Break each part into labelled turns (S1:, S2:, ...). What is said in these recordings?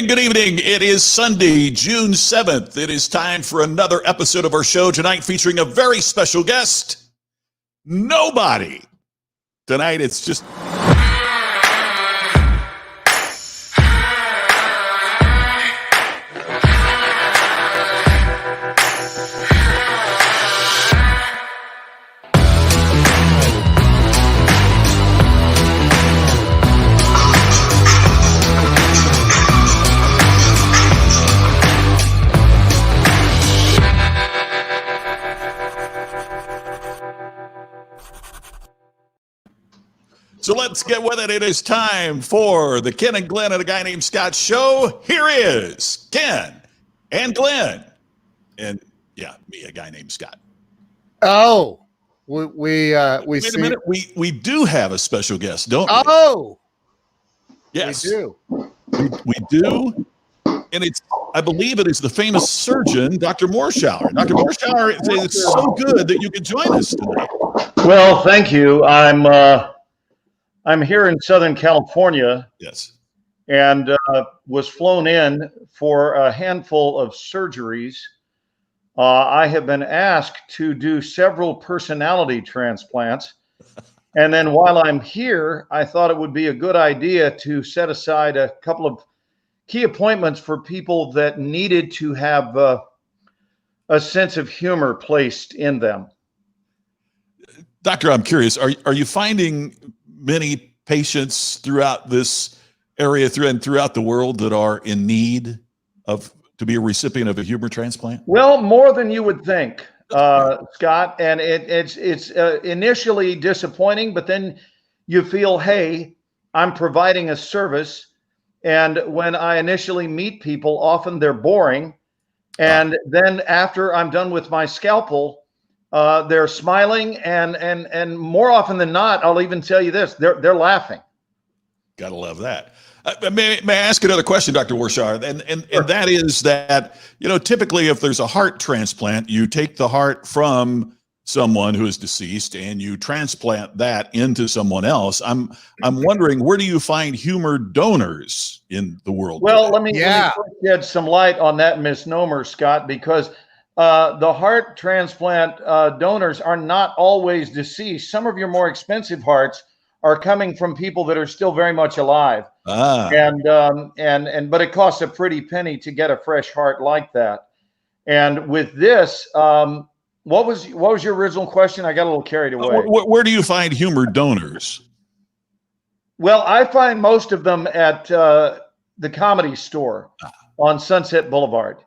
S1: And good evening. It is Sunday, June 7th. It is time for another episode of our show tonight featuring a very special guest. Nobody. Tonight it's just... So let's get with it. It is time for the Ken and Glenn and a Guy Named Scott show. Here is Ken and Glenn. And yeah, me, a guy named Scott.
S2: Oh, we
S1: Wait a minute. We do have a special guest, don't we?
S2: Oh,
S1: yes,
S2: we do.
S1: We do. And I believe it is the famous surgeon, Dr. Morschauer. Dr. Morschauer, it's so good that you could join us tonight.
S3: Well, thank you. I'm here in Southern California.
S1: Yes.
S3: And was flown in for a handful of surgeries. I have been asked to do several personality transplants. And then while I'm here, I thought it would be a good idea to set aside a couple of key appointments for people that needed to have a sense of humor placed in them.
S1: Doctor, I'm curious, are you finding many patients throughout this area throughout the world that are in need to be a recipient of a humor transplant?
S3: Well, more than you would think, Scott. And it's initially disappointing, but then you feel, hey, I'm providing a service. And when I initially meet people, often they're boring. And then after I'm done with my scalpel, they're smiling, and more often than not, I'll even tell you this: they're laughing.
S1: Gotta love that. May I ask another question, Dr. Warshar? And that is that, typically if there's a heart transplant, you take the heart from someone who is deceased and you transplant that into someone else. I'm wondering, where do you find humor donors in the world?
S3: Well, let me shed some light on that misnomer, Scott, because the heart transplant donors are not always deceased. Some of your more expensive hearts are coming from people that are still very much alive. But it costs a pretty penny to get a fresh heart like that. And with this, what was your original question? I got a little carried away.
S1: Where do you find humor donors?
S3: Well, I find most of them at the Comedy Store on Sunset Boulevard.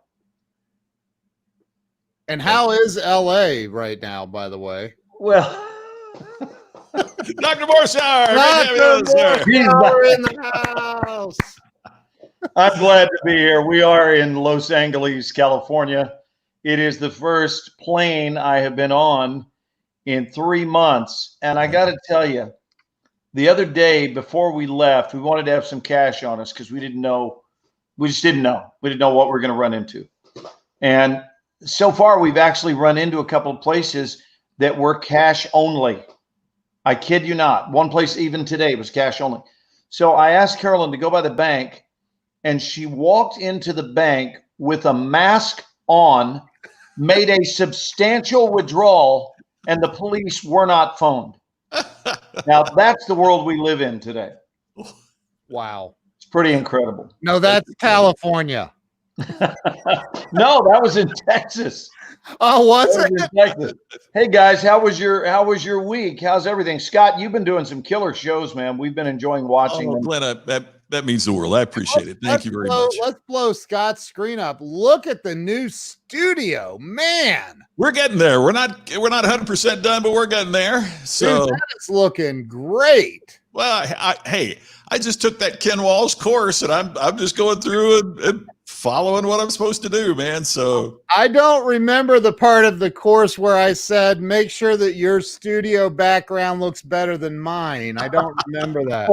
S2: And how is LA right now, by the way?
S3: Well,
S1: Dr. Morschauer,
S2: in the house.
S3: I'm glad to be here. We are in Los Angeles, California. It is the first plane I have been on in 3 months. And I got to tell you, the other day before we left, we wanted to have some cash on us because we just didn't know. We didn't know what we're going to run into. And so far, we've actually run into a couple of places that were cash only. I kid you not. One place even today was cash only. So I asked Carolyn to go by the bank, and she walked into the bank with a mask on, made a substantial withdrawal, and the police were not phoned. Now, that's the world we live in today.
S2: Wow.
S3: It's pretty incredible.
S2: No, that's California.
S3: No, that was in Texas.
S2: Oh, was it?
S3: Hey guys, how was your week? How's everything? Scott, you've been doing some killer shows, man. We've been enjoying watching them.
S1: Glenn, that means the world. I appreciate it. Thank you very much.
S2: Let's blow Scott's screen up. Look at the new studio, man.
S1: We're getting there. We're not 100% done, but we're getting there. So
S2: dude, that's looking great.
S1: Well, I just took that Ken Walsh course, and I'm just going through and following what I'm supposed to do, man. So
S2: I don't remember the part of the course where I said, make sure that your studio background looks better than mine. I don't remember that.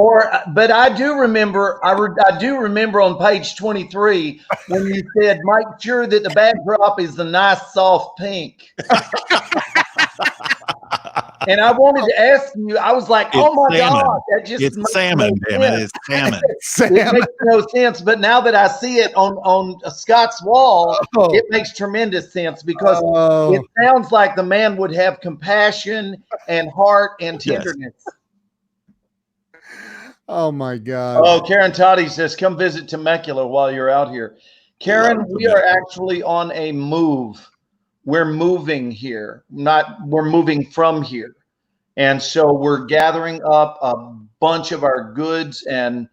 S3: But I do remember, I do remember on page 23 when you said, make sure that the backdrop is the nice soft pink. And I wanted to ask you, I was like, oh my
S1: salmon.
S3: God, that just
S1: It's
S3: makes
S1: salmon,
S3: no
S1: damn it.
S3: sense.
S1: It's salmon.
S3: It
S2: Sam.
S3: makes no sense. But now that I see it on Scott's wall,
S2: Oh.
S3: it makes tremendous sense because
S2: Oh.
S3: it sounds like the man would have compassion and heart and
S1: Yes.
S3: tenderness.
S2: Oh my God.
S3: Oh, Karen Toddy says, come visit Temecula while you're out here. Karen,
S1: Love
S3: we are
S1: Temecula.
S3: actually on a move. We're moving here, we're moving from here. And so we're gathering up a bunch of our goods and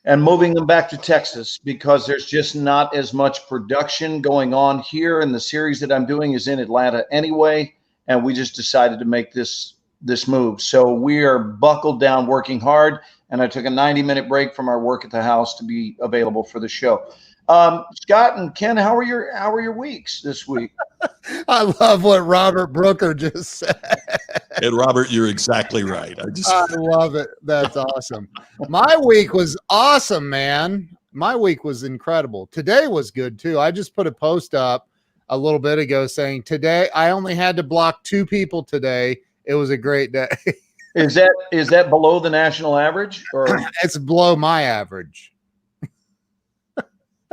S3: moving them back to Texas because there's just not as much production going on here. And the series that I'm doing is in Atlanta anyway. And we just decided to make this move. So we are buckled down, working hard. And I took a 90-minute break from our work at the house to be available for the show. Scott and Ken, how are your weeks this week?
S2: I love what Robert Brooker just said.
S1: And Robert, you're exactly right.
S2: I love it. That's awesome. My week was awesome, man. My week was incredible. Today was good too. I just put a post up a little bit ago saying today I only had to block 2 people today. It was a great day.
S3: Is that below the national average, or
S2: It's below my average.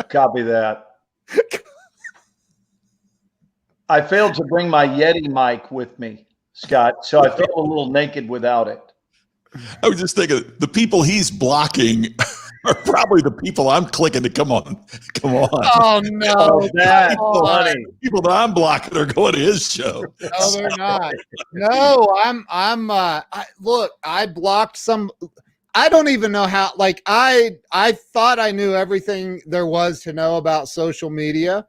S3: copy that? I failed to bring my Yeti mic with me, Scott, so I felt a little naked without it.
S1: I was just thinking the people he's blocking are probably the people I'm clicking to come on.
S2: Oh no,
S3: Oh, that's
S2: come on.
S3: funny.
S1: The people that I'm blocking are going to his show.
S2: No, they're not. No, look, I blocked some. I don't even know how, like, I thought I knew everything there was to know about social media,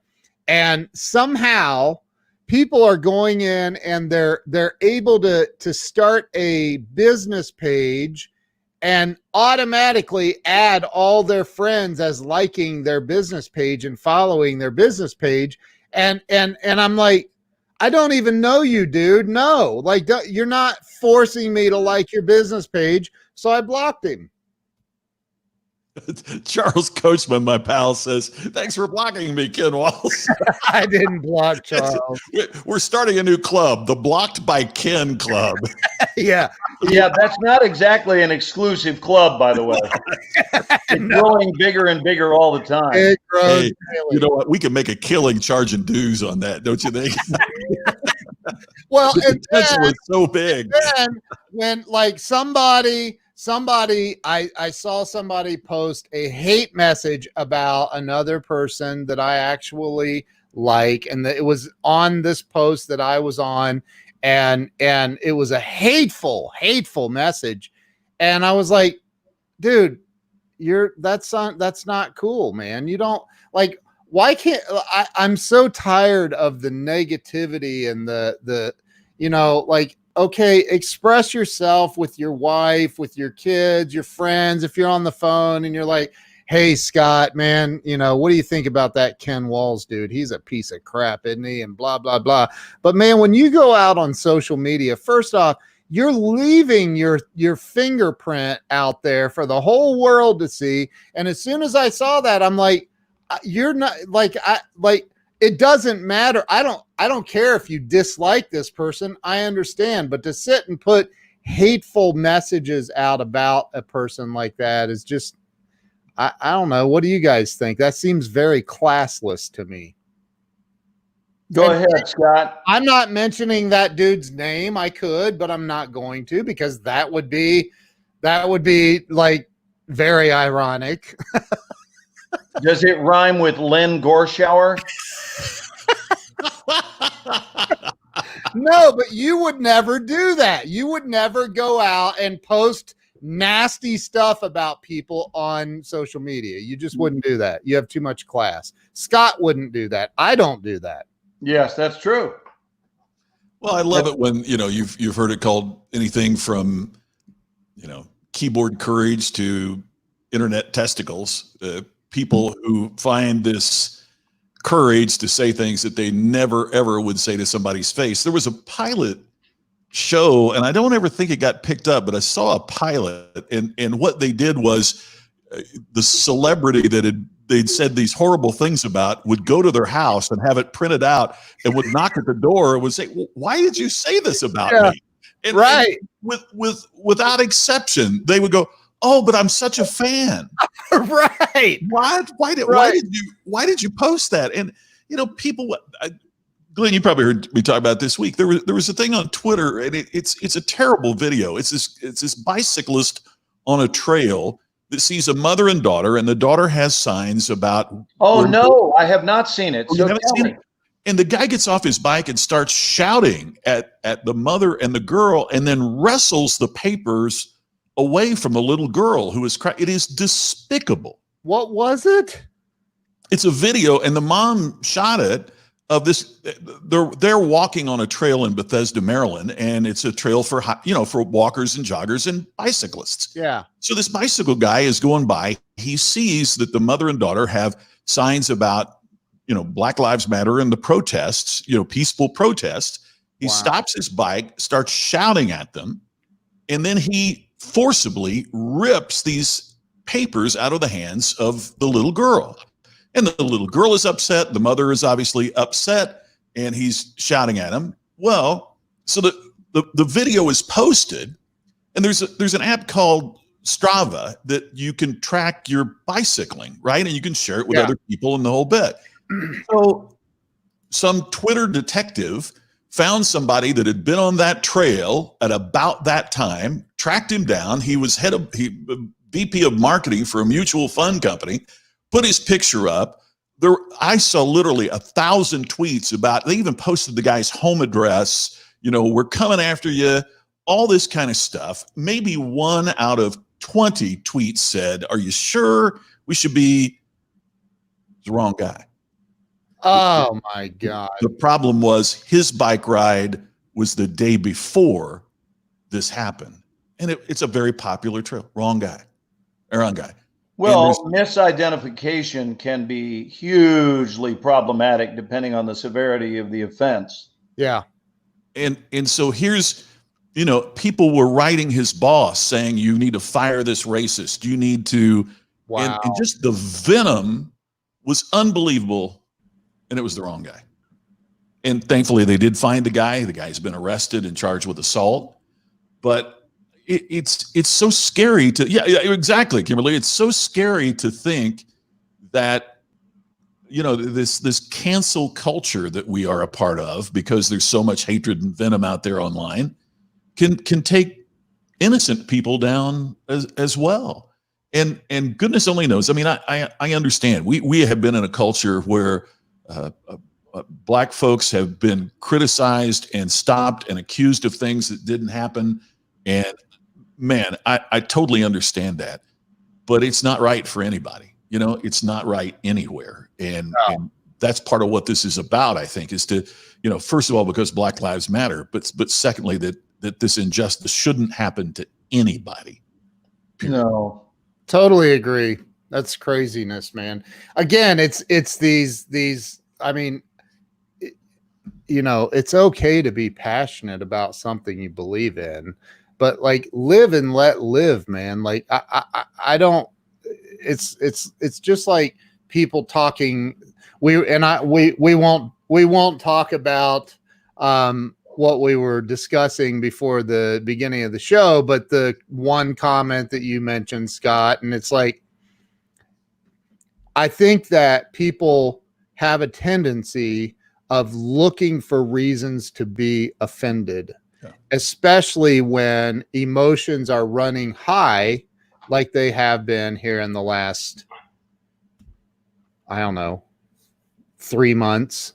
S2: and somehow people are going in and they're able to start a business page and automatically add all their friends as liking their business page and following their business page. And I'm like, I don't even know you, dude. No, like, you're not forcing me to like your business page. So I blocked him.
S1: Charles Coachman, my pal, says, thanks for blocking me, Ken Walls.
S2: I didn't block Charles.
S1: We're starting a new club, the Blocked by Ken Club.
S2: Yeah.
S3: Yeah, that's not exactly an exclusive club, by the way. It's growing bigger and bigger all the time.
S2: It grows
S1: Hey,
S2: daily.
S1: you know what? We can make a killing charging dues on that, don't you think?
S2: Well,
S1: The
S2: and
S1: potential is so big.
S2: then when, like, somebody I saw somebody post a hate message about another person that I actually like, and it was on this post that I was on, and it was a hateful message, and I was like, dude, that's not cool, man. You don't, like, why can't I'm so tired of the negativity and the you know, like, okay, express yourself with your wife, with your kids, your friends. If you're on the phone and you're like, hey, Scott, man, you know, what do you think about that Ken Walls dude? He's a piece of crap, isn't he? And blah, blah, blah. But man, when you go out on social media, first off, you're leaving your fingerprint out there for the whole world to see. And as soon as I saw that, I'm like, you're not, like, it doesn't matter. I don't care if you dislike this person. I understand, but to sit and put hateful messages out about a person like that is just, I don't know. What do you guys think? That seems very classless to me.
S3: Go ahead, Scott.
S2: I'm not mentioning that dude's name. I could, but I'm not going to, because that would be like very ironic.
S3: Does it rhyme with Len Gorshower?
S2: No, but you would never do that. You would never go out and post nasty stuff about people on social media. You just wouldn't do that. You have too much class. Scott wouldn't do that. I don't do that.
S3: Yes, that's true.
S1: Well, I love it when, you know, you've heard it called anything from, you know, keyboard courage to internet testicles. People who find this courage to say things that they never, ever would say to somebody's face. There was a pilot show, and I don't ever think it got picked up, but I saw a pilot, and what they did was the celebrity that had they'd said these horrible things about would go to their house and have it printed out and would knock at the door and would say, well, why did you say this about me? And,
S2: right.
S1: And without exception, they would go, oh, but I'm such a fan.
S2: Right.
S1: What? Why did you post that? And people, Glenn, you probably heard me talk about it this week. There was a thing on Twitter, and it's a terrible video. It's this bicyclist on a trail that sees a mother and daughter, and the daughter has signs about.
S3: Oh no, I have not seen it.
S1: You haven't seen it? And the guy gets off his bike and starts shouting at the mother and the girl, and then wrestles the papers away from the little girl who is crying. It is despicable.
S2: What was it?
S1: It's a video, and the mom shot it of this. They're walking on a trail in Bethesda, Maryland, and it's a trail for for walkers and joggers and bicyclists.
S2: Yeah.
S1: So this bicycle guy is going by. He sees that the mother and daughter have signs about Black Lives Matter and the protests, peaceful protests. He stops his bike, starts shouting at them, and then he forcibly rips these papers out of the hands of the little girl. And the little girl is upset. The mother is obviously upset, and he's shouting at him. Well, so the video is posted, and there's an app called Strava that you can track your bicycling, right? And you can share it with other people and the whole bit. So some Twitter detective found somebody that had been on that trail at about that time, tracked him down. He was VP of marketing for a mutual fund company, put his picture up. I saw literally 1,000 tweets about, they even posted the guy's home address, we're coming after you, all this kind of stuff. Maybe 1 out of 20 tweets said, are you sure we should be the wrong guy?
S2: Oh my God.
S1: The problem was his bike ride was the day before this happened. And it's a very popular trail. Wrong guy.
S3: Well, misidentification can be hugely problematic depending on the severity of the offense.
S2: Yeah.
S1: And so here's, people were writing his boss saying, you need to fire this racist. You need to, and just the venom was unbelievable. And it was the wrong guy. And thankfully they did find the guy. The guy's been arrested and charged with assault. But it's so scary to, exactly, Kimberly. It's so scary to think that, this cancel culture that we are a part of, because there's so much hatred and venom out there online, can take innocent people down as well. And goodness only knows. I mean, I understand. We have been in a culture where Black folks have been criticized and stopped and accused of things that didn't happen. And man, I totally understand that, but it's not right for anybody. It's not right anywhere. And that's part of what this is about, I think, is to, first of all, because Black Lives Matter, but secondly, that this injustice shouldn't happen to anybody.
S3: No,
S2: totally agree. That's craziness, man. Again, it's these, I mean, it's okay to be passionate about something you believe in, but like live and let live, man. Like I don't, it's just like people talking. We won't talk about what we were discussing before the beginning of the show, but the one comment that you mentioned, Scott, and it's like, I think that people have a tendency of looking for reasons to be offended, especially when emotions are running high, like they have been here in the last, 3 months.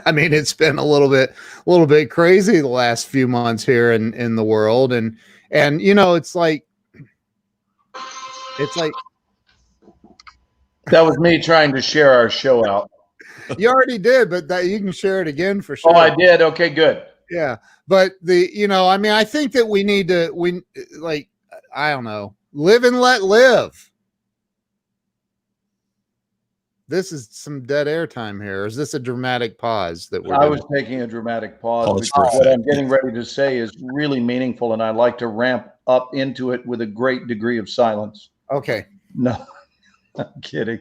S2: I mean, it's been a little bit crazy the last few months here in the world. And, it's like,
S3: that was me trying to share our show out.
S2: You already did, but that you can share it again for sure.
S3: Oh, I did. Okay, good.
S2: Yeah. But I think that we need to, live and let live. This is some dead air time here. Or is this a dramatic pause that we're
S3: I
S2: doing?
S3: was taking a dramatic pause because what I'm getting ready to say is really meaningful, and I like to ramp up into it with a great degree of silence.
S2: Okay.
S3: No. I'm kidding.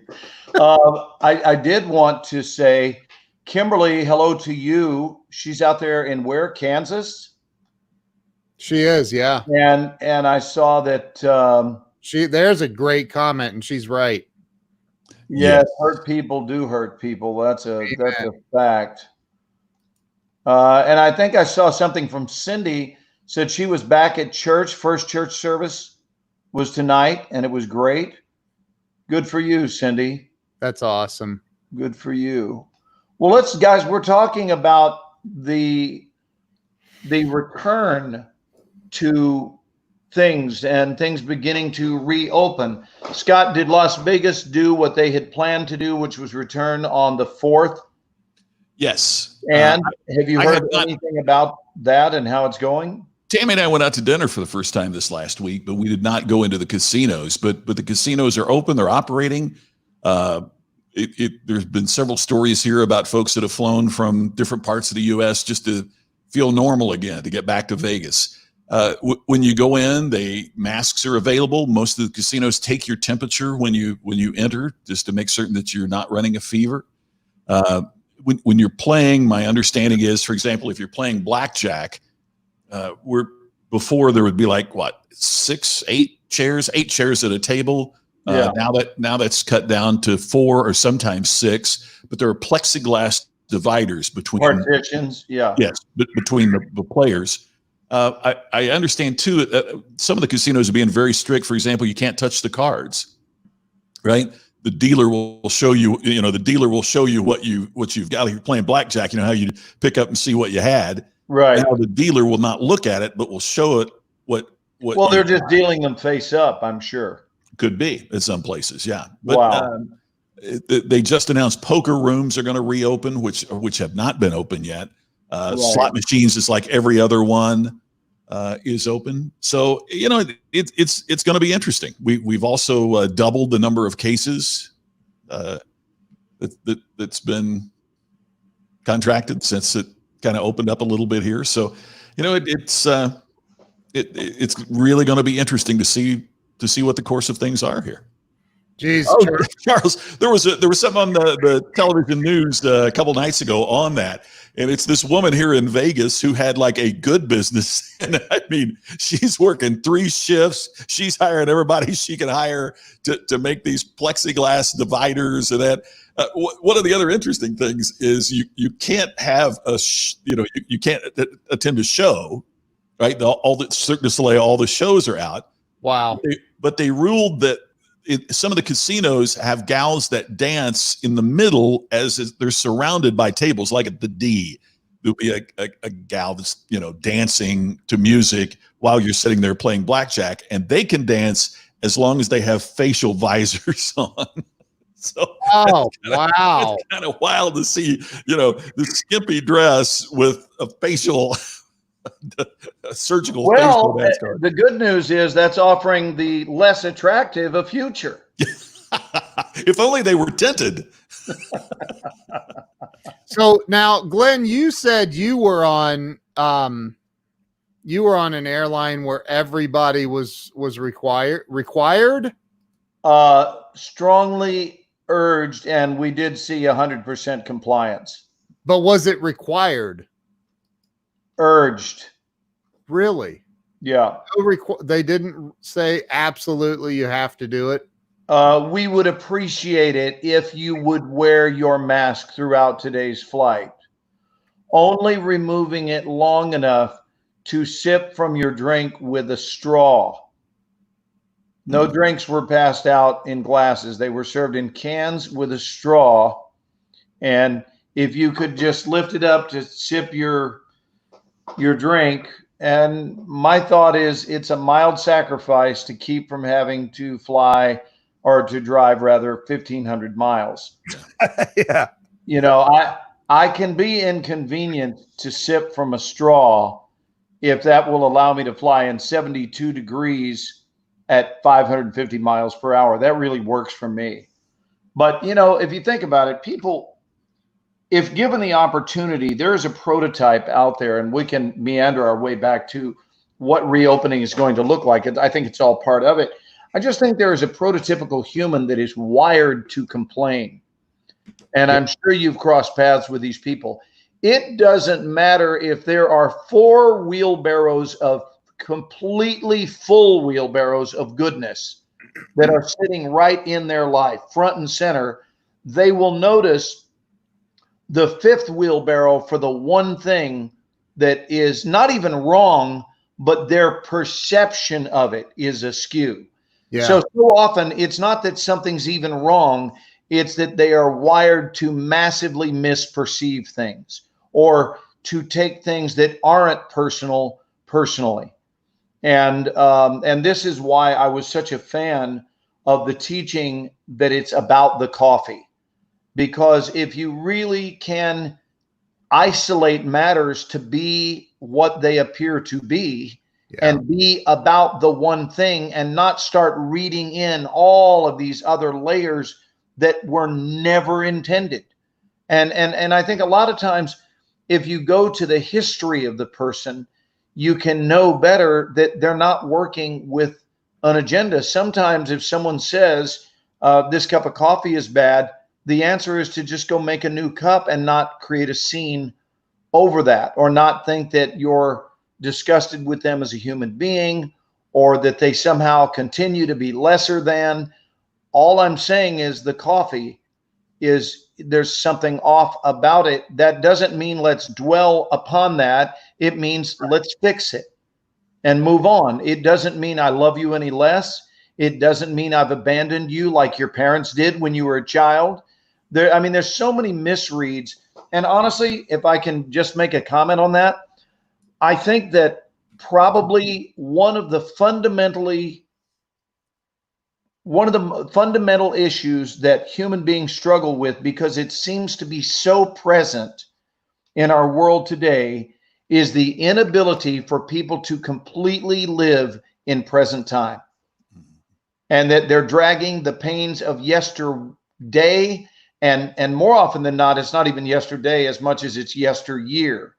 S3: I did want to say, Kimberly, hello to you. She's out there in where? Kansas?
S2: She is, yeah.
S3: And I saw that
S2: There's a great comment, and she's right.
S3: yes, hurt people do hurt people. That's a fact. And I think I saw something from Cindy, said she was back at church. First church service was tonight, and it was great. Good for you, Cindy.
S2: That's awesome.
S3: Good for you. Well, guys, we're talking about the return to things and things beginning to reopen. Scott, did Las Vegas do what they had planned to do, which was return on the 4th?
S1: Yes.
S3: And have you heard anything about that and how it's going?
S1: Tammy and I went out to dinner for the first time this last week, but we did not go into the casinos. But the casinos are open; they're operating. There's been several stories here about folks that have flown from different parts of the U.S. just to feel normal again, to get back to Vegas. When you go in, masks are available. Most of the casinos take your temperature when you enter, just to make certain that you're not running a fever. When you're playing, my understanding is, for example, if you're playing blackjack, before there would be like what, 8 chairs at a table. Now that's cut down to 4 or sometimes 6, but there are plexiglass dividers between
S3: partitions.
S1: Between the players. I understand too that some of the casinos are being very strict. For example, you can't touch the cards, right? The dealer will show you, what you've got. If you're playing blackjack, how you pick up and see what you had.
S3: Right.
S1: Now the dealer will not look at it, but will show it what.
S3: Well, they're just dealing them face up, I'm sure.
S1: Could be at some places, yeah. But,
S3: wow.
S1: They just announced poker rooms are going to reopen, which have not been open yet. Right. Slot machines is like every other one is open. So it's going to be interesting. We've also doubled the number of cases that's been contracted since it kind of opened up a little bit here. So it's really going to be interesting to see what the course of things are here.
S2: Jeez,
S1: Charles, there was something on the television news a couple nights ago on that, and it's this woman here in Vegas who had like a good business, and I mean, she's working 3 shifts. She's hiring everybody she can hire to make these plexiglass dividers, and that. One of the other interesting things is you can't have you can't attend a show, right? All the Cirque du Soleil, all the shows are out.
S2: Wow!
S1: But they ruled that some of the casinos have gals that dance in the middle as they're surrounded by tables, like at the D. There'll be a gal that's dancing to music while you're sitting there playing blackjack, and they can dance as long as they have facial visors on. So
S2: wow.
S1: It's kind of wild to see, the skimpy dress with a facial, a surgical facial dance card.
S3: The good news is that's offering the less attractive a future.
S1: If only they were tinted.
S2: So now, Glenn, you said you were on an airline where everybody was required.
S3: Strongly urged, and we did see 100% compliance.
S2: But was it required?
S3: Urged.
S2: Really?
S3: Yeah.
S2: They didn't say absolutely you have to do it.
S3: We would appreciate it if you would wear your mask throughout today's flight. Only removing it long enough to sip from your drink with a straw. No drinks were passed out in glasses. They were served in cans with a straw. And if you could just lift it up to sip your drink. And my thought is it's a mild sacrifice to keep from having to fly or to drive rather 1,500 miles.
S2: Yeah.
S3: I can be inconvenient to sip from a straw if that will allow me to fly in 72 degrees at 550 miles per hour. That really works for me. But, if you think about it, people, if given the opportunity, there is a prototype out there, and we can meander our way back to what reopening is going to look like. I think it's all part of it. I just think there is a prototypical human that is wired to complain. And I'm sure you've crossed paths with these people. It doesn't matter if there are 4 wheelbarrows of completely full wheelbarrows of goodness that are sitting right in their life, front and center. They will notice the 5th wheelbarrow for the one thing that is not even wrong, but their perception of it is askew.
S2: Yeah.
S3: So often it's not that something's even wrong. It's that they are wired to massively misperceive things or to take things that aren't personally. And this is why I was such a fan of the teaching that it's about the coffee. Because if you really can isolate matters to be what they appear to be, and be about the one thing and not start reading in all of these other layers that were never intended. And I think a lot of times, if you go to the history of the person, you can know better that they're not working with an agenda. Sometimes if someone says this cup of coffee is bad, the answer is to just go make a new cup and not create a scene over that, or not think that you're disgusted with them as a human being, or that they somehow continue to be lesser than. All I'm saying is the coffee is, there's something off about it. That doesn't mean let's dwell upon that. It means let's fix it and move on. It doesn't mean I love you any less. It doesn't mean I've abandoned you like your parents did when you were a child. There's so many misreads. And honestly, if I can just make a comment on that, I think that probably one of the fundamental issues that human beings struggle with, because it seems to be so present in our world today, is the inability for people to completely live in present time. And that they're dragging the pains of yesterday, and more often than not, it's not even yesterday as much as it's yesteryear,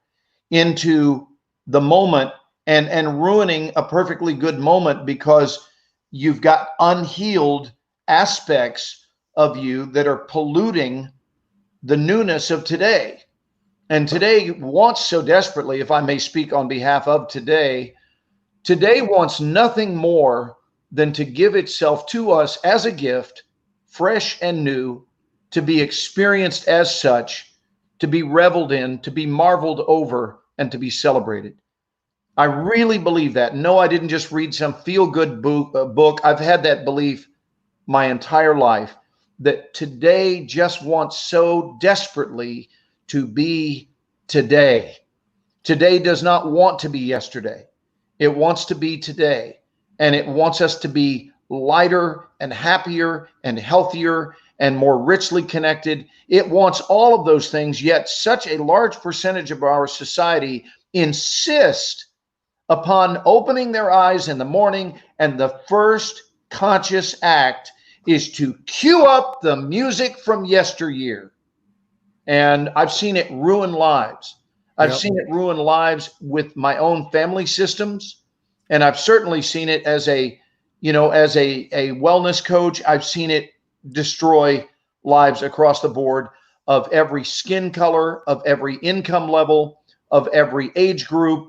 S3: into the moment, and ruining a perfectly good moment because you've got unhealed aspects of you that are polluting the newness of today. And today wants so desperately, if I may speak on behalf of today wants nothing more than to give itself to us as a gift, fresh and new, to be experienced as such, to be reveled in, to be marveled over, and to be celebrated. I really believe that. No, I didn't just read some feel-good book. I've had that belief my entire life, that today just wants so desperately to be today. Today does not want to be yesterday. It wants to be today. And it wants us to be lighter and happier and healthier and more richly connected. It wants all of those things, yet such a large percentage of our society insist upon opening their eyes in the morning, and the first conscious act is to cue up the music from yesteryear. And I've seen it ruin lives. I've seen it ruin lives with my own family systems. And I've certainly seen it as a wellness coach. I've seen it destroy lives across the board, of every skin color, of every income level, of every age group.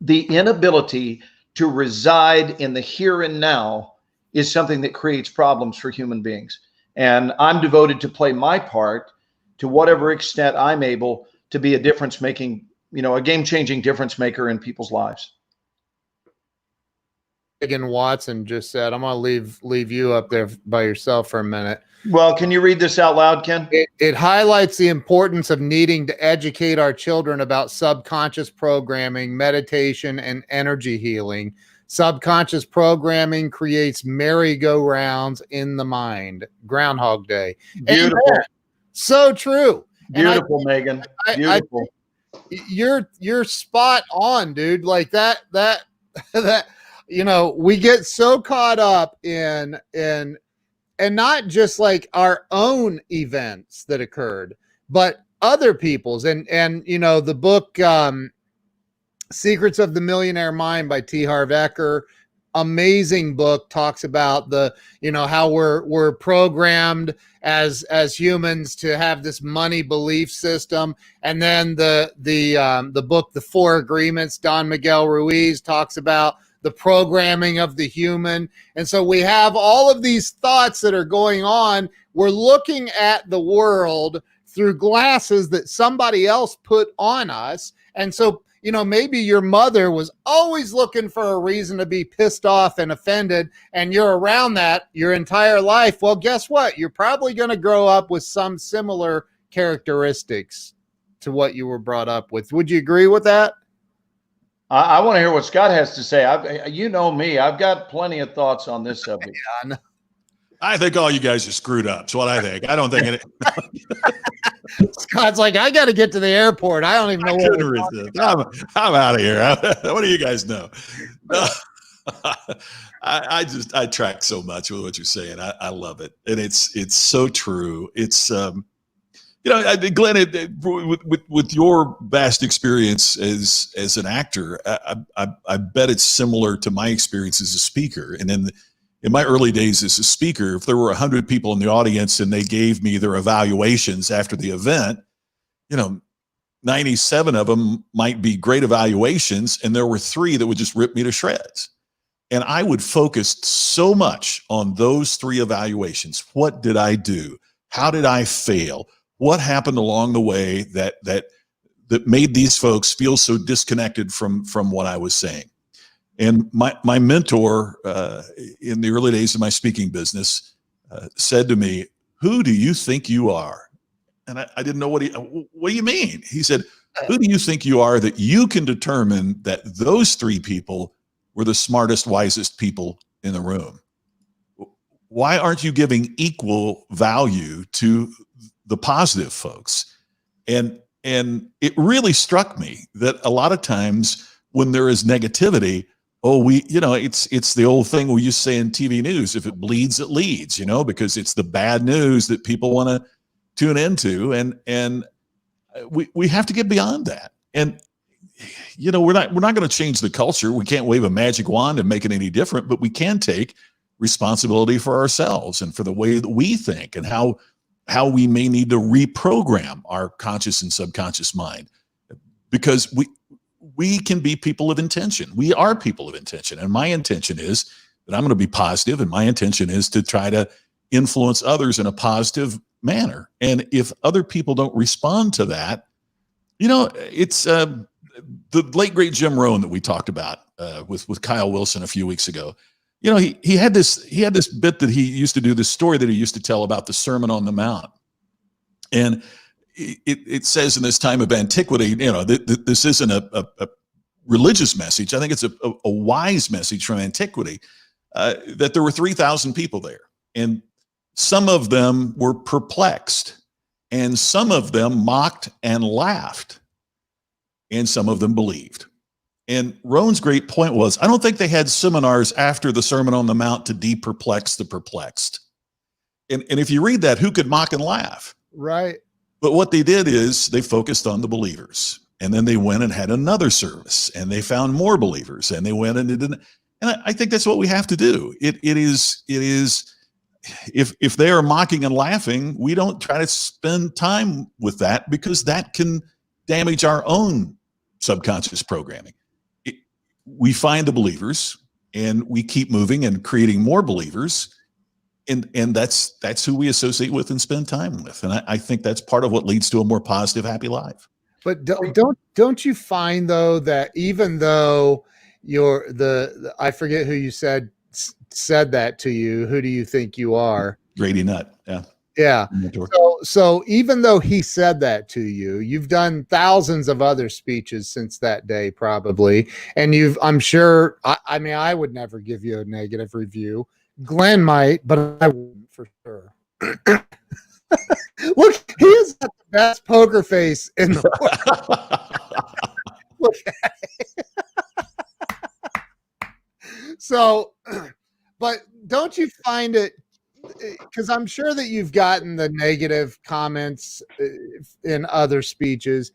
S3: The inability to reside in the here and now is something that creates problems for human beings. And I'm devoted to play my part to whatever extent I'm able to be a difference-making, a game-changing difference maker in people's lives.
S2: Megan Watson just said, I'm going to leave you up there by yourself for a minute.
S3: Well, can you read this out loud, Ken?
S2: It highlights the importance of needing to educate our children about subconscious programming, meditation, and energy healing. Subconscious programming creates merry-go-rounds in the mind. Groundhog Day.
S3: Beautiful.
S2: Amen. So true.
S3: Beautiful, Megan. Beautiful.
S2: You're spot on, dude. Like that, we get so caught up in and not just like our own events that occurred, but other people's. And the book Secrets of the Millionaire Mind by T. Harv Eker, amazing book talks about the, how we're programmed as humans to have this money belief system. And then the book, The Four Agreements, Don Miguel Ruiz talks about the programming of the human. And so we have all of these thoughts that are going on. We're looking at the world through glasses that somebody else put on us. And so, maybe your mother was always looking for a reason to be pissed off and offended, and you're around that your entire life. Well, guess what? You're probably going to grow up with some similar characteristics to what you were brought up with. Would you agree with that?
S3: I want to hear what Scott has to say. You know me, I've got plenty of thoughts on this subject.
S2: Yeah,
S1: I think all you guys are screwed up. That's what I think. I don't think it.
S2: Scott's like, I got to get to the airport. I don't even know what we're talking about.
S1: I'm out of here. What do you guys know? I track so much with what you're saying. I love it, and it's so true. It's Glenn, with your vast experience as an actor, I bet it's similar to my experience as a speaker. And then in my early days as a speaker, if there were 100 people in the audience and they gave me their evaluations after the event, 97 of them might be great evaluations, and there were 3 that would just rip me to shreds. And I would focus so much on those 3 evaluations. What did I do? How did I fail? What happened along the way that made these folks feel so disconnected from what I was saying? And my mentor in the early days of my speaking business said to me, "Who do you think you are?" And I didn't know what do you mean? He said, "Who do you think you are that you can determine that those 3 people were the smartest, wisest people in the room? Why aren't you giving equal value to the positive folks?" And it really struck me that a lot of times when there is negativity, it's the old thing we used to say in TV news: if it bleeds, it leads, because it's the bad news that people want to tune into. And we have to get beyond that. And, we're not going to change the culture. We can't wave a magic wand and make it any different, but we can take responsibility for ourselves and for the way that we think, and how we may need to reprogram our conscious and subconscious mind, because we can be people of intention. We are people of intention. And my intention is that I'm going to be positive, and my intention is to try to influence others in a positive manner. And if other people don't respond to that, it's the late great Jim Rohn that we talked about with Kyle Wilson a few weeks ago. He had this bit that he used to do, this story that he used to tell about the Sermon on the Mount. And it says in this time of antiquity, this isn't a religious message. I think it's a wise message from antiquity, that there were 3,000 people there, and some of them were perplexed, and some of them mocked and laughed, and some of them believed. And Rohn's great point was, I don't think they had seminars after the Sermon on the Mount to de-perplex the perplexed. And if you read that, who could mock and laugh?
S2: Right.
S1: But what they did is they focused on the believers, and then they went and had another service, and they found more believers, and they went and did. And I think that's what we have to do. It is if they are mocking and laughing, we don't try to spend time with that, because that can damage our own subconscious programming. We find the believers, and we keep moving and creating more believers. And that's who we associate with and spend time with. And I think that's part of what leads to a more positive, happy life.
S2: But don't you find, though, that even though you're I forget who you said that to you, who do you think you are? Grady
S1: Nutt. Yeah.
S2: Yeah. So even though he said that to you, you've done thousands of other speeches since that day, probably. And I'm sure, I would never give you a negative review. Glenn might, but I wouldn't, for sure. Look, he has got the best poker face in the world. Look at it. So, but don't you find it, because I'm sure that you've gotten the negative comments in other speeches,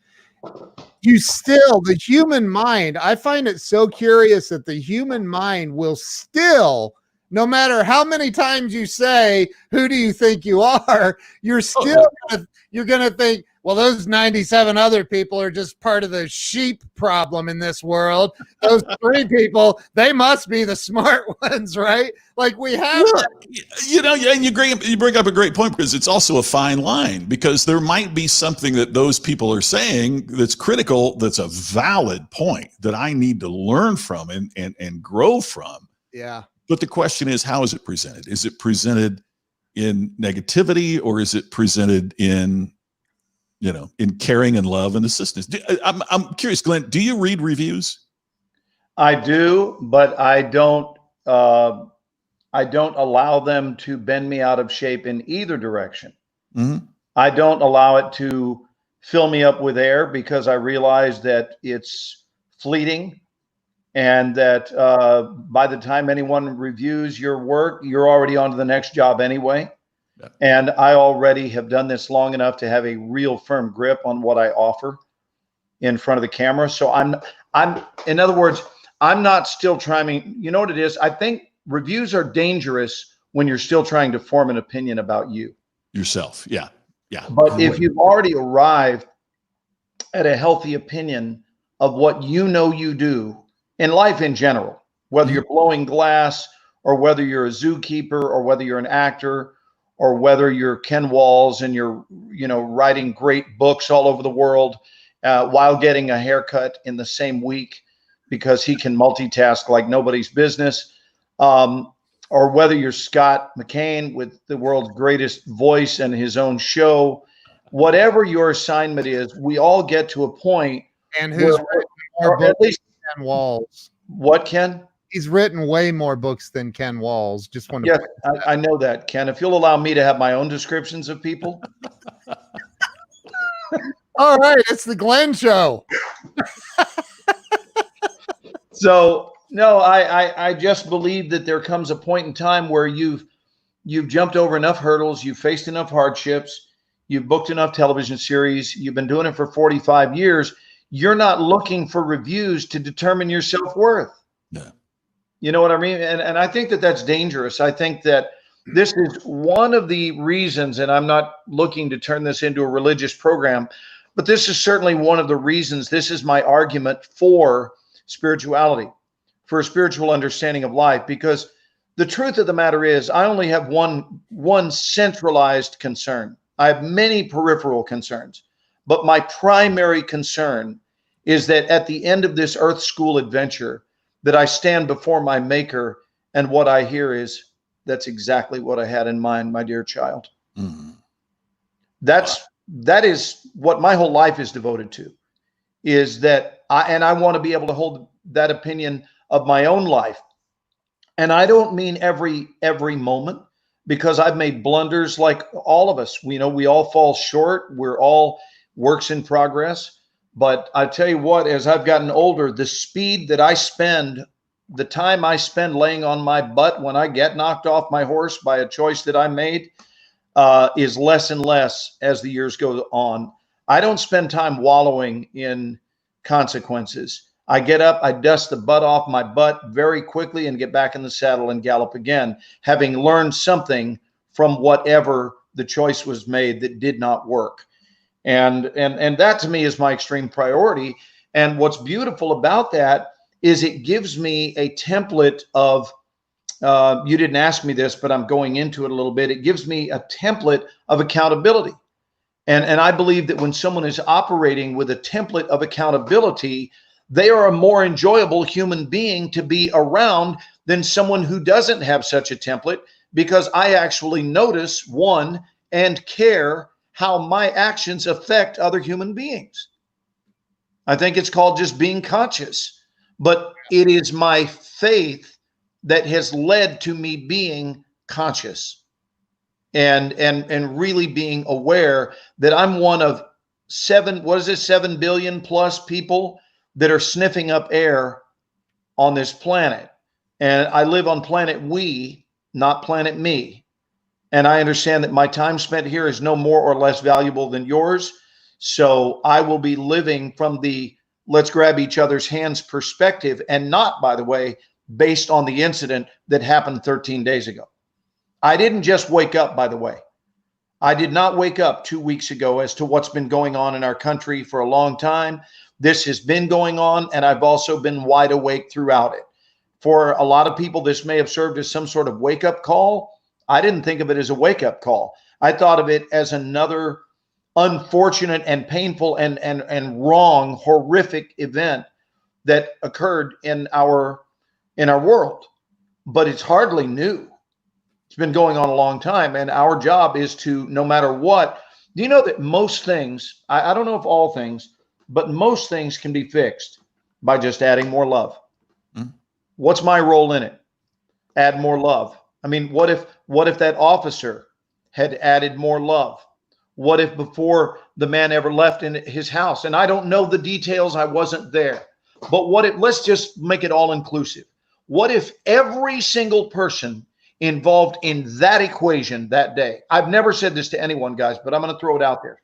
S2: the human mind, I find it so curious that the human mind will still, no matter how many times you say, who do you think you are, you're still, you're going to think, well, those 97 other people are just part of the sheep problem in this world. Those 3 people, they must be the smart ones, right? Like we have,
S1: you know, and you bring up a great point, because it's also a fine line, because there might be something that those people are saying that's critical, that's a valid point that I need to learn from and grow from.
S2: yeah.
S1: But the question is, how is it presented? Is it presented in negativity, or is it presented in, you know, in caring and love and assistance? I'm curious, Glenn, do you read reviews?
S3: I do, but I don't allow them to bend me out of shape in either direction.
S1: Mm-hmm.
S3: I don't allow it to fill me up with air, because I realize that it's fleeting, and that by the time anyone reviews your work, you're already on to the next job anyway.
S1: Yeah.
S3: And I already have done this long enough to have a real firm grip on what I offer in front of the camera. So I'm in other words, I'm not still trying. You know what it is? I think reviews are dangerous when you're still trying to form an opinion about you.
S1: Yourself. Yeah. Yeah.
S3: But if you've already arrived at a healthy opinion of what you know you do in life in general, whether you're blowing glass, or whether you're a zookeeper, or whether you're an actor, or whether you're Ken Walls and you're, you know, writing great books all over the world while getting a haircut in the same week, because he can multitask like nobody's business, or whether you're Scott McKain with the world's greatest voice and his own show, whatever your assignment is, we all get to a point.
S2: And who's written more books than Ken Walls?
S3: What, Ken?
S2: He's written way more books than Ken Walls. Just want to.
S3: Yes, I know that, Ken. If you'll allow me to have my own descriptions of people.
S2: All right, it's the Glenn Show.
S3: So no, I just believe that there comes a point in time where you've jumped over enough hurdles, you've faced enough hardships, you've booked enough television series, you've been doing it for 45 years. You're not looking for reviews to determine your self-worth.
S1: Yeah.
S3: You know what I mean? And I think that that's dangerous. I think that this is one of the reasons, and I'm not looking to turn this into a religious program, but this is certainly one of the reasons. This is my argument for spirituality, for a spiritual understanding of life, because the truth of the matter is I only have one centralized concern. I have many peripheral concerns, but my primary concern is that at the end of this earth school adventure, that I stand before my maker, and what I hear is, that's exactly what I had in mind, my dear child.
S1: Mm-hmm.
S3: That is what my whole life is devoted to, is that I want to be able to hold that opinion of my own life. And I don't mean every moment, because I've made blunders like all of us. We all fall short. We're all works in progress. But I tell you what, as I've gotten older, the speed that I spend, the time I spend laying on my butt when I get knocked off my horse by a choice that I made, is less and less as the years go on. I don't spend time wallowing in consequences. I get up, I dust the butt off my butt very quickly and get back in the saddle and gallop again, having learned something from whatever the choice was made that did not work. And that to me is my extreme priority. And what's beautiful about that is it gives me a template of, you didn't ask me this, but I'm going into it a little bit. It gives me a template of accountability. And I believe that when someone is operating with a template of accountability, they are a more enjoyable human being to be around than someone who doesn't have such a template, because I actually notice, one, and care how my actions affect other human beings. I think it's called just being conscious, but it is my faith that has led to me being conscious and really being aware that I'm one of 7 billion plus people that are sniffing up air on this planet. And I live on planet we, not planet me. And I understand that my time spent here is no more or less valuable than yours. So I will be living from the let's grab each other's hands perspective, and not, by the way, based on the incident that happened 13 days ago. I didn't just wake up, by the way. I did not wake up 2 weeks ago as to what's been going on in our country for a long time. This has been going on, and I've also been wide awake throughout it. For a lot of people, this may have served as some sort of wake-up call. I didn't think of it as a wake-up call. I thought of it as another unfortunate and painful and wrong, horrific event that occurred in our world. But it's hardly new. It's been going on a long time, and our job is to, no matter what, do you know that most things, I don't know if all things, but most things can be fixed by just adding more love. Mm-hmm. What's my role in it? Add more love. I mean, what if that officer had added more love? What if before the man ever left in his house, and I don't know the details, I wasn't there, but let's just make it all inclusive. What if every single person involved in that equation that day, I've never said this to anyone, guys, but I'm going to throw it out there.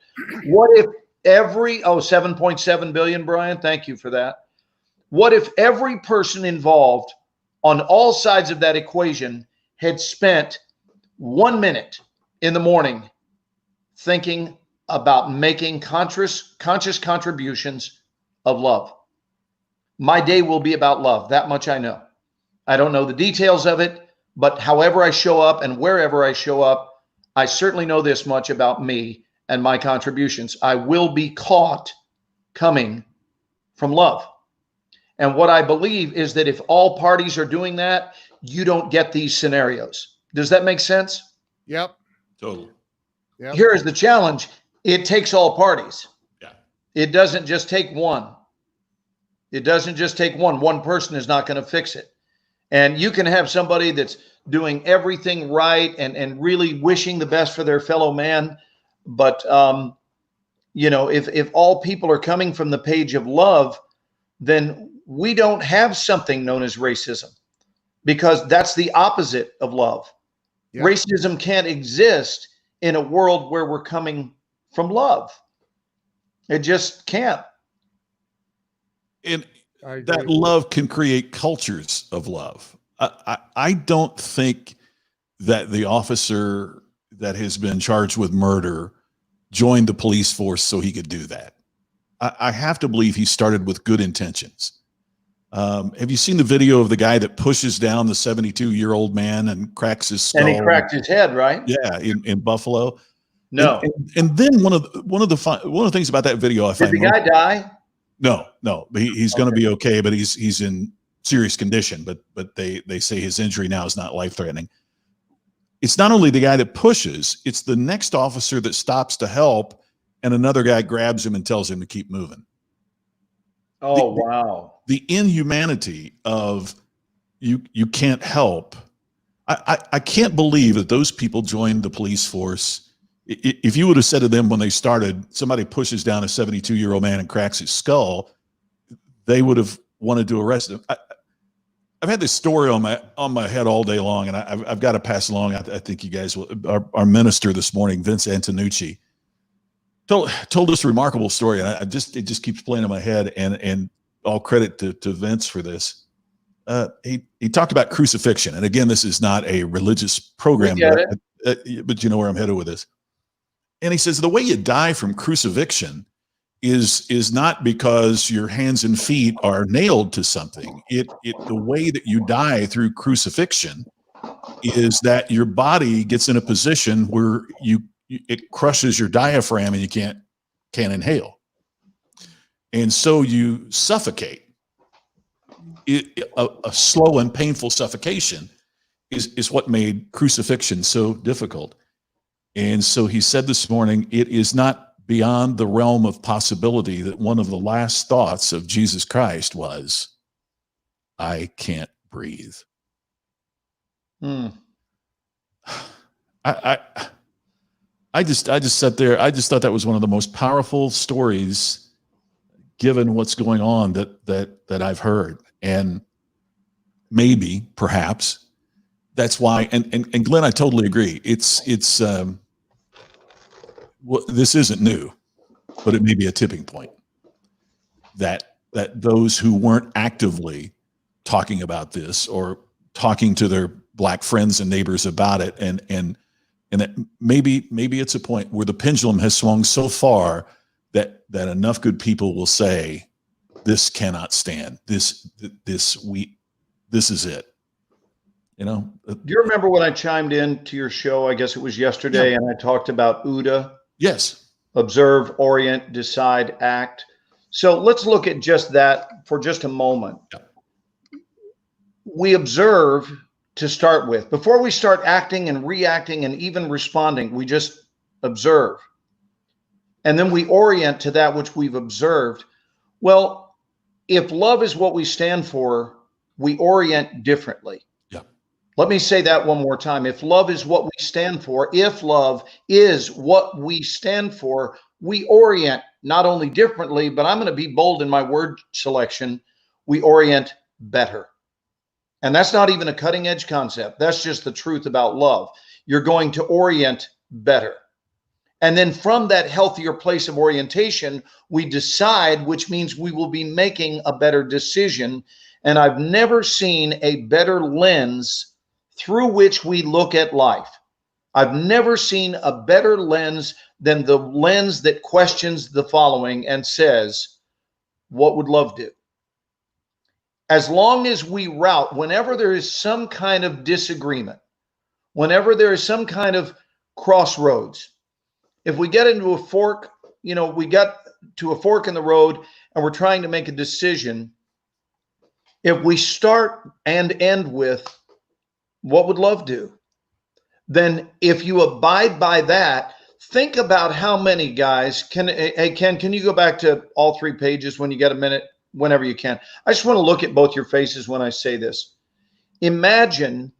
S3: What if 7.7 billion, Brian, thank you for that. What if every person involved on all sides of that equation had spent 1 minute in the morning thinking about making conscious contributions of love? My day will be about love. That much I know. I don't know the details of it, but however I show up and wherever I show up, I certainly know this much about me and my contributions. I will be caught coming from love. And what I believe is that if all parties are doing that, you don't get these scenarios. Does that make sense?
S2: Yep.
S1: Totally.
S2: Yep.
S3: Here is the challenge. It takes all parties.
S1: Yeah.
S3: It doesn't just take one. It doesn't just take one. One person is not going to fix it. And you can have somebody that's doing everything right and really wishing the best for their fellow man. But, if all people are coming from the page of love, then we don't have something known as racism, because that's the opposite of love. Yeah. Racism can't exist in a world where we're coming from love. It just can't.
S1: And that love can create cultures of love. I don't think that the officer that has been charged with murder joined the police force so he could do that. I have to believe he started with good intentions. Have you seen the video of the guy that pushes down the 72-year-old man and cracks his skull?
S3: And he cracked his head, right?
S1: Yeah, in Buffalo.
S3: No.
S1: And then one of the things about that video I find.
S3: Did the guy die?
S1: No. He's going to be okay, but he's in serious condition. But they say his injury now is not life-threatening. It's not only the guy that pushes; it's the next officer that stops to help, and another guy grabs him and tells him to keep moving.
S3: Oh, wow.
S1: The inhumanity of you can't help. I can't believe that those people joined the police force. If you would have said to them when they started, somebody pushes down a 72-year-old man and cracks his skull, they would have wanted to arrest him. I've had this story on my head all day long, and I've got to pass along. I think you guys will. Our minister this morning, Vince Antonucci, told this remarkable story, and it just keeps playing in my head. And all credit to Vince for this. He talked about crucifixion, and again, this is not a religious program, but you know where I'm headed with this. And he says the way you die from crucifixion is not because your hands and feet are nailed to something. The way that you die through crucifixion is that your body gets in a position where it crushes your diaphragm and you can't inhale. And so you suffocate. A slow and painful suffocation is what made crucifixion so difficult. And so he said this morning, it is not beyond the realm of possibility that one of the last thoughts of Jesus Christ was, I can't breathe. I just sat there. I just thought that was one of the most powerful stories, given what's going on that I've heard. And maybe, perhaps, that's why. And Glenn, I totally agree. This isn't new. but it may be a tipping point that those who weren't actively talking about this or talking to their Black friends and neighbors about it, and that maybe it's a point where the pendulum has swung so far that enough good people will say, this cannot stand. This is it. You know.
S3: Do you remember when I chimed in to your show? I guess it was yesterday, and I talked about OODA.
S1: Yes.
S3: Observe, orient, decide, act. So let's look at just that for just a moment.
S1: Yeah.
S3: We observe to start with. Before we start acting and reacting and even responding, we just observe. And then we orient to that which we've observed. Well, if love is what we stand for, we orient differently.
S1: Yeah.
S3: Let me say that one more time. If love is what we stand for, if love is what we stand for, we orient not only differently, but I'm going to be bold in my word selection. We orient better. And that's not even a cutting edge concept. That's just the truth about love. You're going to orient better. And then from that healthier place of orientation, we decide, which means we will be making a better decision. And I've never seen a better lens through which we look at life. I've never seen a better lens than the lens that questions the following and says, what would love do? As long as we route, whenever there is some kind of disagreement, whenever there is some kind of crossroads, if we get into a fork, you know, we got to a fork in the road and we're trying to make a decision, if we start and end with, what would love do? Then if you abide by that, think about how many guys hey, Ken, can you go back to all 3 pages when you get a minute? Whenever you can. I just want to look at both your faces when I say this. Imagine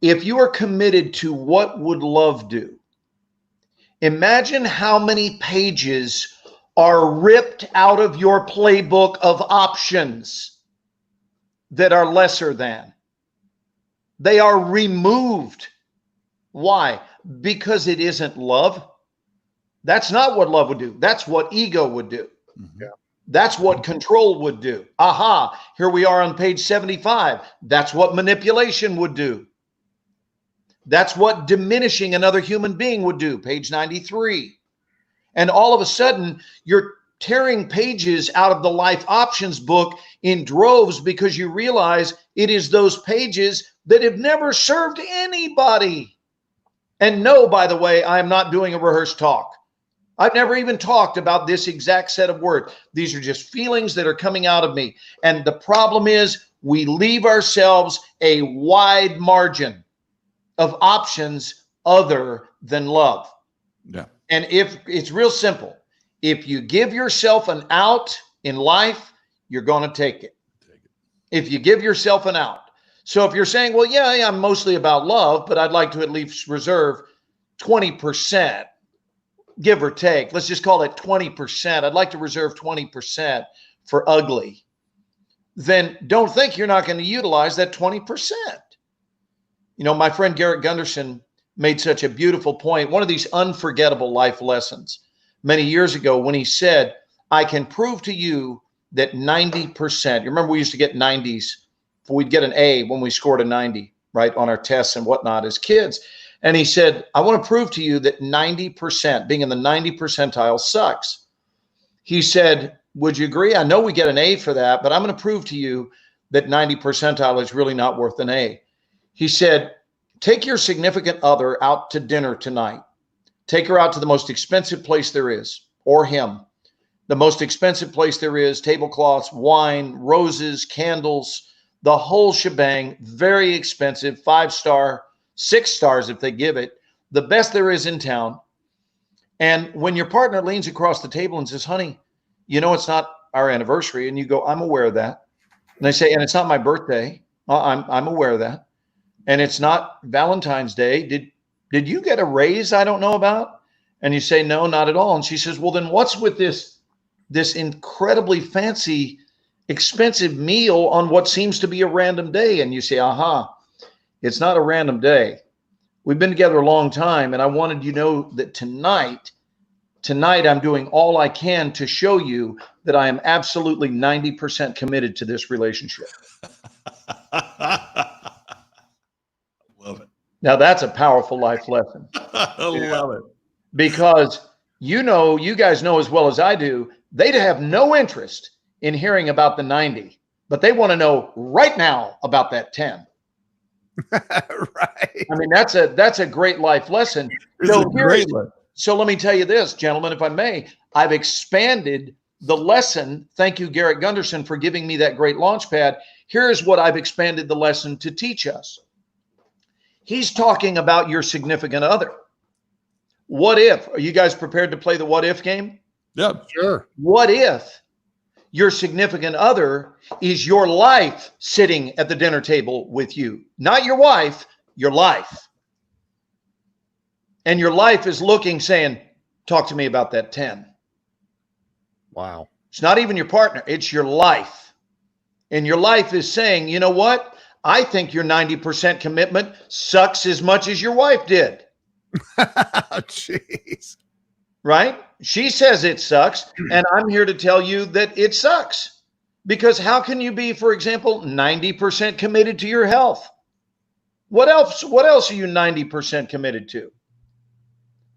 S3: if you are committed to what would love do. Imagine how many pages are ripped out of your playbook of options that are lesser than. They are removed. Why? Because it isn't love. That's not what love would do. That's what ego would do.
S1: Mm-hmm.
S2: Yeah.
S3: That's what control would do. Aha, here we are on page 75. That's what manipulation would do. That's what diminishing another human being would do, page 93. And all of a sudden, you're tearing pages out of the life options book in droves because you realize it is those pages that have never served anybody. And no, by the way, I am not doing a rehearsed talk. I've never even talked about this exact set of words. These are just feelings that are coming out of me. And the problem is we leave ourselves a wide margin of options other than love.
S1: Yeah.
S3: And if it's real simple, if you give yourself an out in life, you're going to take it. If you give yourself an out. So if you're saying, well, yeah, I'm mostly about love, but I'd like to at least reserve 20%. Give or take, let's just call it 20%. I'd like to reserve 20% for ugly. Then don't think you're not going to utilize that 20%. You know, my friend Garrett Gunderson made such a beautiful point. One of these unforgettable life lessons many years ago when he said, I can prove to you that 90%, you remember we used to get 90s. We'd get an A when we scored a 90, right, on our tests and whatnot as kids. And he said, I want to prove to you that 90%, being in the 90 percentile sucks. He said, would you agree? I know we get an A for that, but I'm going to prove to you that 90 percentile is really not worth an A. He said, take your significant other out to dinner tonight. Take her out to the most expensive place there is, or him. The most expensive place there is, tablecloths, wine, roses, candles, the whole shebang, very expensive, 5-star, 6 stars if they give it, the best there is in town. And when your partner leans across the table and says, honey, you know, it's not our anniversary. And you go, I'm aware of that. And they say, and it's not my birthday. I'm aware of that. And it's not Valentine's Day. Did you get a raise I don't know about? And you say, no, not at all. And she says, well, then what's with this incredibly fancy, expensive meal on what seems to be a random day? And you say, aha. It's not a random day. We've been together a long time, and I wanted you to know that tonight Tonight, I'm doing all I can to show you that I am absolutely 90% committed to this relationship.
S1: Love it.
S3: Now, that's a powerful life lesson.
S1: I love it.
S3: Because you guys know as well as I do, they'd have no interest in hearing about the 90, but they want to know right now about that 10.
S2: Right.
S3: I mean, that's a great life lesson.
S1: It's a great one.
S3: So let me tell you this, gentlemen, if I may, I've expanded the lesson. Thank you, Garrett Gunderson, for giving me that great launch pad. Here's what I've expanded the lesson to teach us. He's talking about your significant other. What if? Are you guys prepared to play the what if game?
S1: Yeah.
S2: Sure.
S3: What if your significant other is your life sitting at the dinner table with you? Not your wife, your life. And your life is looking, saying, talk to me about that 10.
S2: Wow.
S3: It's not even your partner, it's your life. And your life is saying, you know what? I think your 90% commitment sucks as much as your wife did.
S2: Jeez.
S3: Right? She says it sucks. And I'm here to tell you that it sucks. Because how can you be, for example, 90% committed to your health? What else are you 90% committed to?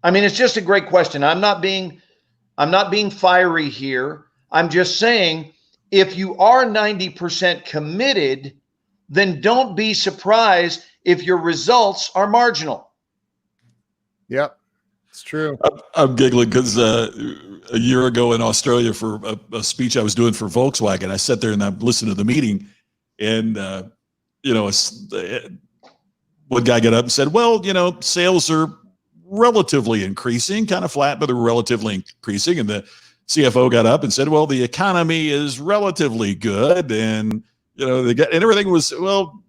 S3: I mean, it's just a great question. I'm not being fiery here. I'm just saying, if you are 90% committed, then don't be surprised if your results are marginal.
S2: Yep. It's true.
S1: I'm giggling because a year ago in Australia for a speech I was doing for Volkswagen, I sat there and I listened to the meeting, and one guy got up and said, well, sales are relatively increasing, kind of flat, but they're relatively increasing. And the CFO got up and said, well, the economy is relatively good. And, and everything was, well,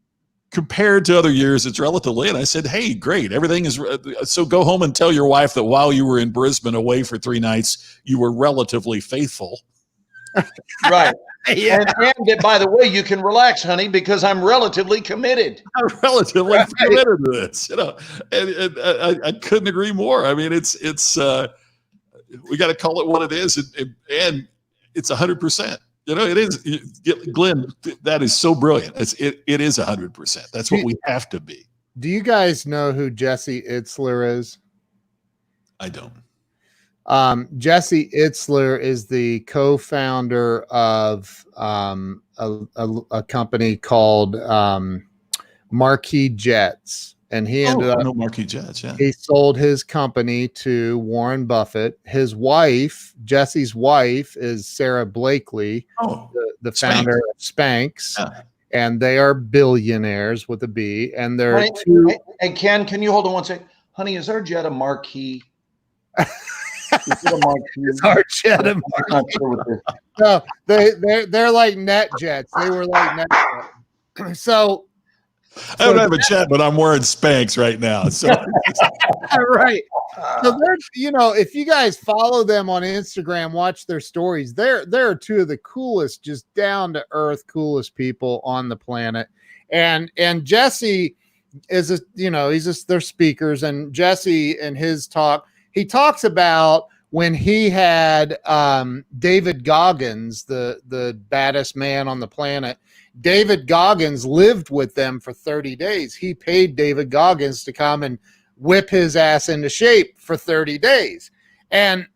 S1: compared to other years, it's relatively. And I said, hey, great. Everything is. So go home and tell your wife that while you were in Brisbane away for 3 nights, you were relatively faithful.
S3: Right.
S2: Yeah.
S3: And by the way, you can relax, honey, because I'm relatively committed.
S1: I'm relatively committed to this, and I couldn't agree more. I mean, it's we got to call it what it is, and it's 100%. It is, Glenn. That is so brilliant. It is 100%. That's what we have to be.
S2: Do you guys know who Jesse Itzler is?
S1: I don't.
S2: Jesse Itzler is the co-founder of a company called Marquis Jets, and he ended up
S1: Marquis Jets. Yeah,
S2: he sold his company to Warren Buffett. His wife, Jesse's wife, is Sarah Blakely, the founder of Spanx. Yeah. And they are billionaires with a B. And they're
S3: Hey, Ken, can you hold on one second? Honey, is our jet a Marquis?
S2: It's our jet. I'm not sure what no, they're like net jets. They were like net jets. So
S1: I don't have a jet, but I'm wearing Spanx right now. So
S2: right. So they're, if you guys follow them on Instagram, watch their stories. They're two of the coolest, just down to earth, coolest people on the planet. And Jesse is they're speakers, and Jesse in his talk, he talks about when he had David Goggins, the baddest man on the planet. David Goggins lived with them for 30 days. He paid David Goggins to come and whip his ass into shape for 30 days. And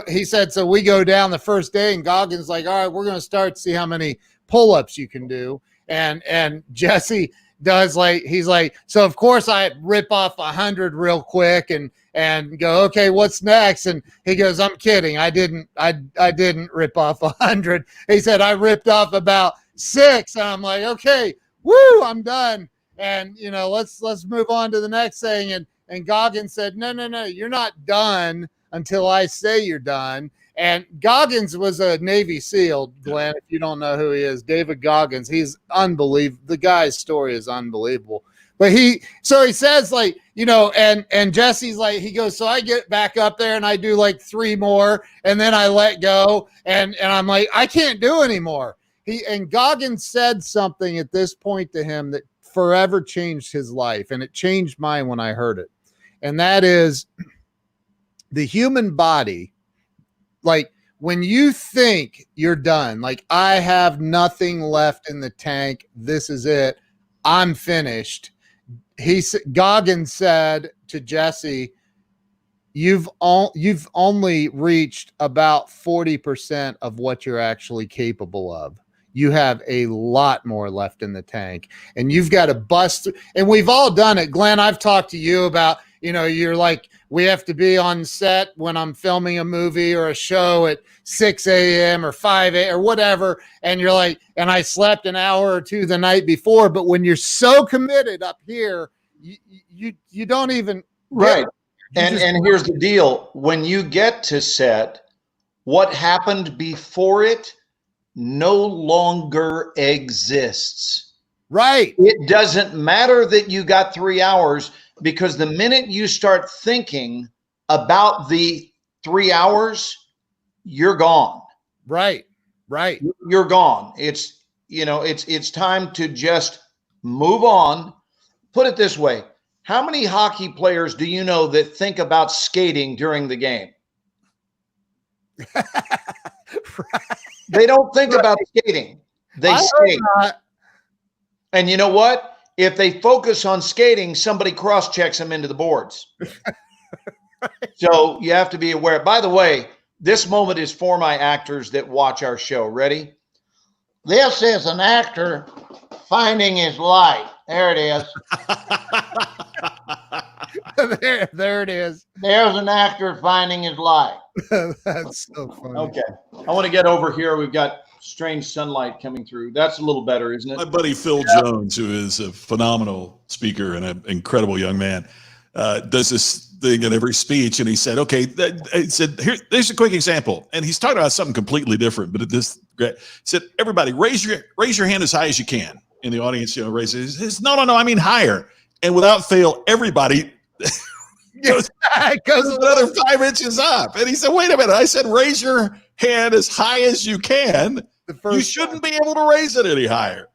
S2: he said, so we go down the first day, and Goggins like, all right, we're going to start to see how many pull-ups you can do. And Jesse does he's like, so of course I rip off 100 real quick and go, okay, what's next? And he goes, I'm kidding. I didn't rip off 100. He said, I ripped off about 6. And I'm like, okay, woo, I'm done. And, let's move on to the next thing. And Goggins said, no, you're not done until I say you're done. And Goggins was a Navy SEAL, Glenn, if you don't know who he is. David Goggins, he's unbelievable. The guy's story is unbelievable. But he says and Jesse's like, he goes, so I get back up there and I do 3 more and then I let go. And I'm like, I can't do anymore. And Goggins said something at this point to him that forever changed his life. And it changed mine when I heard it. And that is, the human body like when you think you're done, like I have nothing left in the tank, this is it, I'm finished. Goggins said to Jesse, you've only reached about 40% of what you're actually capable of. You have a lot more left in the tank, and you've got to bust. And we've all done it. Glenn, I've talked to you about, you're like, we have to be on set when I'm filming a movie or a show at 6 a.m. or 5 a.m. or whatever. And you're like, and I slept an hour or two the night before. But when you're so committed up here, you don't even.
S3: Right. And here's the deal. When you get to set, what happened before it no longer exists.
S2: Right.
S3: It doesn't matter that you got 3 hours, because the minute you start thinking about the 3 hours, you're gone.
S2: Right. Right.
S3: You're gone. It's time to just move on. Put it this way. How many hockey players do you know that think about skating during the game? They don't think about skating. They skate. And you know what? If they focus on skating, somebody cross-checks them into the boards. So you have to be aware. By the way, this moment is for my actors that watch our show. Ready? This is an actor finding his light. There it is.
S2: there it is.
S3: There's an actor finding his light.
S2: That's so funny.
S3: Okay. I want to get over here. We've got strange sunlight coming through. That's a little better, isn't it?
S1: My buddy Phil Jones, who is a phenomenal speaker and an incredible young man, does this thing in every speech. And he said, okay, he said, there's a quick example. And he's talking about something completely different, but this great. He said, everybody raise your hand as high as you can. In the audience, raises his, no, I mean higher. And without fail, everybody goes another 5 inches up. And he said, wait a minute. I said, raise your hand as high as you can. You shouldn't be able to raise it any higher.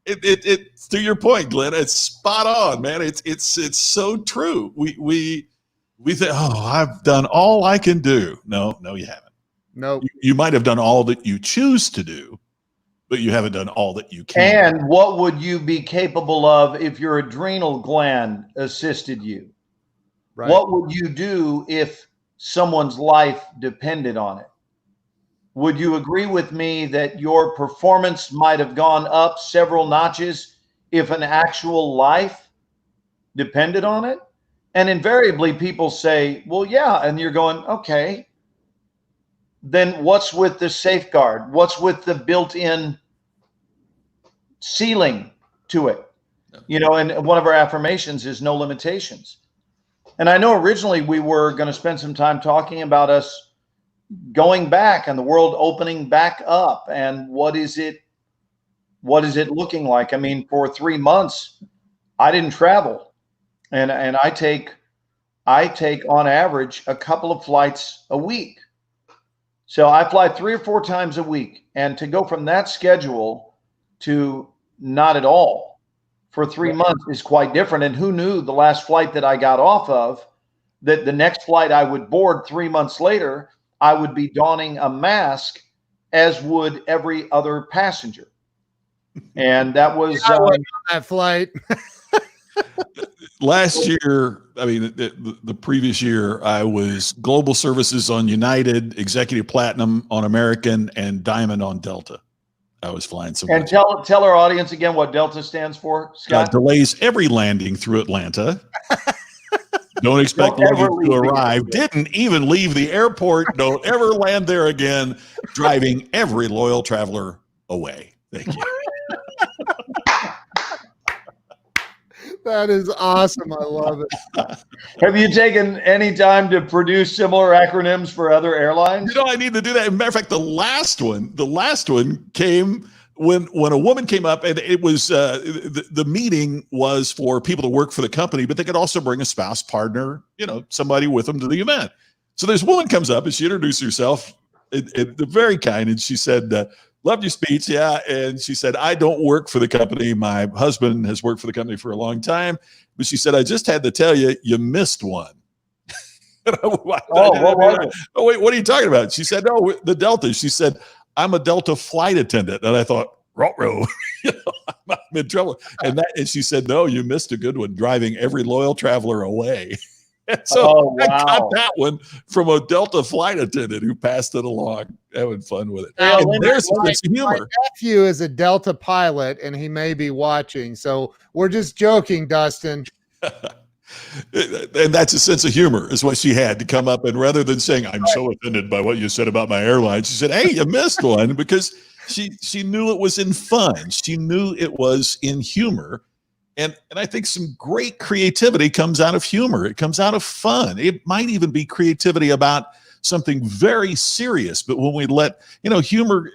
S1: It's to your point, Glenn. It's spot on, man. It's so true. We think, oh, I've done all I can do. No, you haven't.
S2: No,
S1: you might have done all that you choose to do, but you haven't done all that you can.
S3: And what would you be capable of if your adrenal gland assisted you? Right. What would you do if someone's life depended on it? Would you agree with me that your performance might have gone up several notches if an actual life depended on it? And invariably people say, well, yeah. And you're going, okay. Then what's with the safeguard? What's with the built-in ceiling to it? And one of our affirmations is no limitations. And I know originally we were going to spend some time talking about us going back and the world opening back up. And what is it looking like? I mean, for 3 months, I didn't travel. And I take on average a couple of flights a week. So I fly 3 or 4 times a week, and to go from that schedule to not at all for 3 months is quite different. And who knew the last flight that I got off of, that the next flight I would board 3 months later, I would be donning a mask, as would every other passenger. And that was
S2: on that flight.
S1: Last year, I mean, the previous year, I was Global Services on United, Executive Platinum on American, and Diamond on Delta. I was flying so
S3: much. And tell our audience again what Delta stands for, Scott.
S1: Delays every landing through Atlanta. Don't expect luggage to arrive. Didn't even leave the airport. Don't ever land there again. Driving every loyal traveler away. Thank you.
S2: That is awesome. I love it.
S3: Have you taken any time to produce similar acronyms for other airlines?
S1: I need to do that. As a matter of fact, the last one came when a woman came up, and it was the meeting was for people to work for the company, but they could also bring a spouse, partner, somebody with them to the event. So this woman comes up and she introduced herself, very kind, and she said, loved your speech. Yeah. And she said, I don't work for the company. My husband has worked for the company for a long time. But she said, I just had to tell you, you missed one.
S3: Oh, what was it?
S1: Oh, wait, what are you talking about? She said, no, the Delta. She said, I'm a Delta flight attendant. And I thought, ruh-roh, I'm in trouble. And she said, no, you missed a good one, driving every loyal traveler away. And so I got that one from a Delta flight attendant who passed it along, having fun with it.
S2: Now,
S1: And there's a sense of
S2: My
S1: humor.
S2: nephew is a Delta pilot, and he may be watching. So we're just joking, Dustin.
S1: And that's a sense of humor is what she had to come up. And rather than saying, I'm so offended by what you said about my airline, she said, hey, you missed one, because she knew it was in fun. She knew it was in humor. And I think some great creativity comes out of humor. It comes out of fun. It might even be creativity about something very serious. But when we let, humor,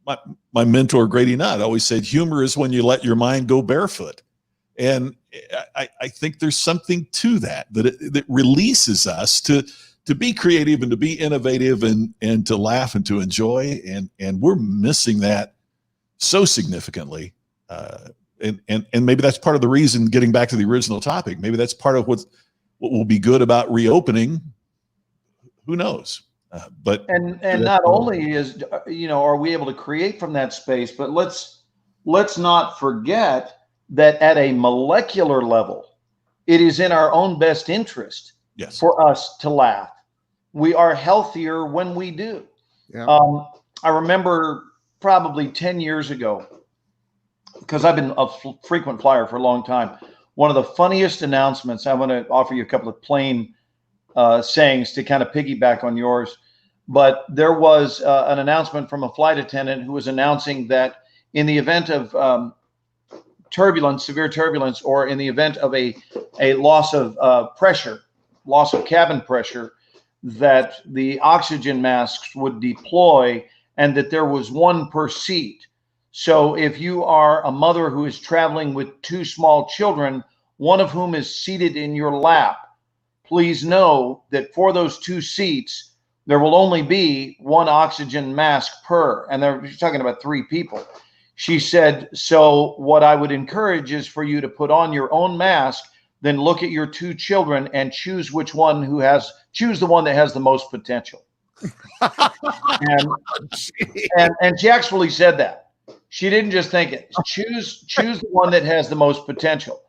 S1: my mentor, Grady Nutt, always said, humor is when you let your mind go barefoot. And I think there's something to that releases us to be creative and to be innovative and to laugh and to enjoy. And we're missing that so significantly. And maybe that's part of the reason, getting back to the original topic, maybe that's part of what will be good about reopening. Who knows? But
S3: not only are we able to create from that space, but let's not forget that at a molecular level, it is in our own best interest for us to laugh. We are healthier when we do. Yeah. I remember probably 10 years ago, because I've been a frequent flyer for a long time, one of the funniest announcements, I want to offer you a couple of plain sayings to kind of piggyback on yours. But there was an announcement from a flight attendant who was announcing that in the event of severe turbulence, or in the event of a loss of pressure, loss of cabin pressure, that the oxygen masks would deploy, and that there was one per seat. So if you are a mother who is traveling with two small children, one of whom is seated in your lap, please know that for those two seats, there will only be one oxygen mask per, and she's talking about 3 people. She said, so what I would encourage is for you to put on your own mask, then look at your 2 children and choose the one that has the most potential. and she actually said that. She didn't just think it. Choose the one that has the most potential.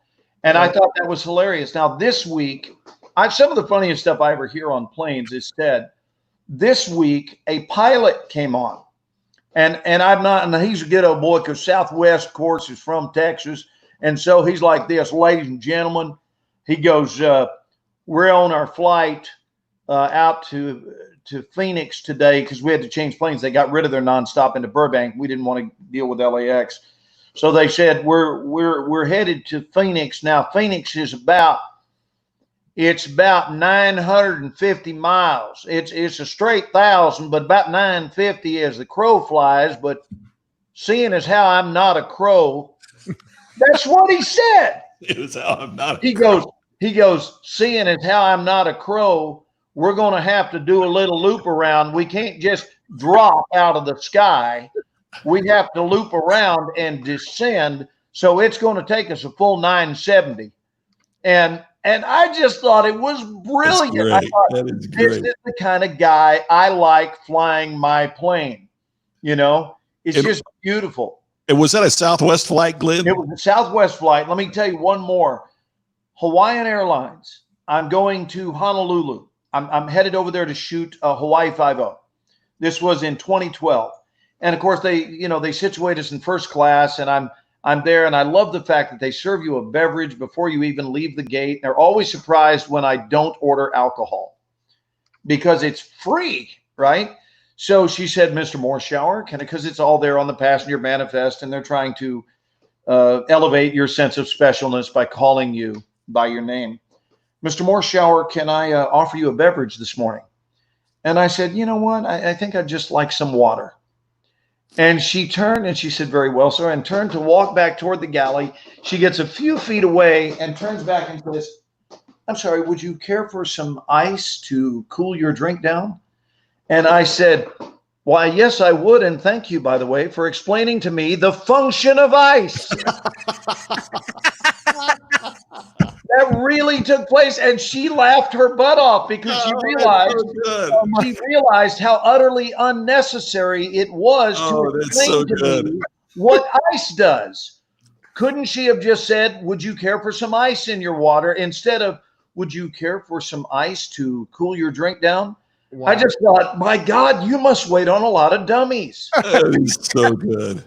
S3: And I thought that was hilarious. Now, this week, some of the funniest stuff I ever hear on planes is said. This week, a pilot came on. And he's a good old boy, because Southwest, of course, is from Texas. And so he's like this, ladies and gentlemen. He goes, we're on our flight out to Phoenix today, because we had to change planes. They got rid of their nonstop into Burbank. We didn't want to deal with LAX. So they said, we're headed to Phoenix. Now, Phoenix is about 950 miles. It's a straight 1,000, but about 950 as the crow flies. But seeing as how I'm not a crow, that's what he said. He goes, seeing as how I'm not a crow, we're going to have to do a little loop around. We can't just drop out of the sky. We have to loop around and descend. So it's going to take us a full 970. And I just thought it was brilliant. I thought, this is the kind of guy I like flying my plane. It's just beautiful.
S1: And was that a Southwest flight, Glenn?
S3: It was a Southwest flight. Let me tell you one more. Hawaiian Airlines. I'm going to Honolulu. I'm headed over there to shoot Hawaii Five-0. This was in 2012. And of course, they situate us in first class, and I'm there, and I love the fact that they serve you a beverage before you even leave the gate. They're always surprised when I don't order alcohol, because it's free, right? So she said, Mr. Morshower, because it's all there on the passenger manifest, and they're trying to elevate your sense of specialness by calling you by your name. Mr. Morshower, can I offer you a beverage this morning? And I said, you know what? I think I'd just like some water. And she turned and she said, very well, sir, and turned to walk back toward the galley. She gets a few feet away and turns back and says, I'm sorry, would you care for some ice to cool your drink down? And I said, why, yes, I would. And thank you, by the way, for explaining to me the function of ice. That really took place, and she laughed her butt off because she realized how utterly unnecessary it was to explain to me what ice does. Couldn't she have just said, "Would you care for some ice in your water?" instead of, "Would you care for some ice to cool your drink down?"
S2: Wow.
S3: I just thought, my God, you must wait on a lot of dummies.
S1: That is so good.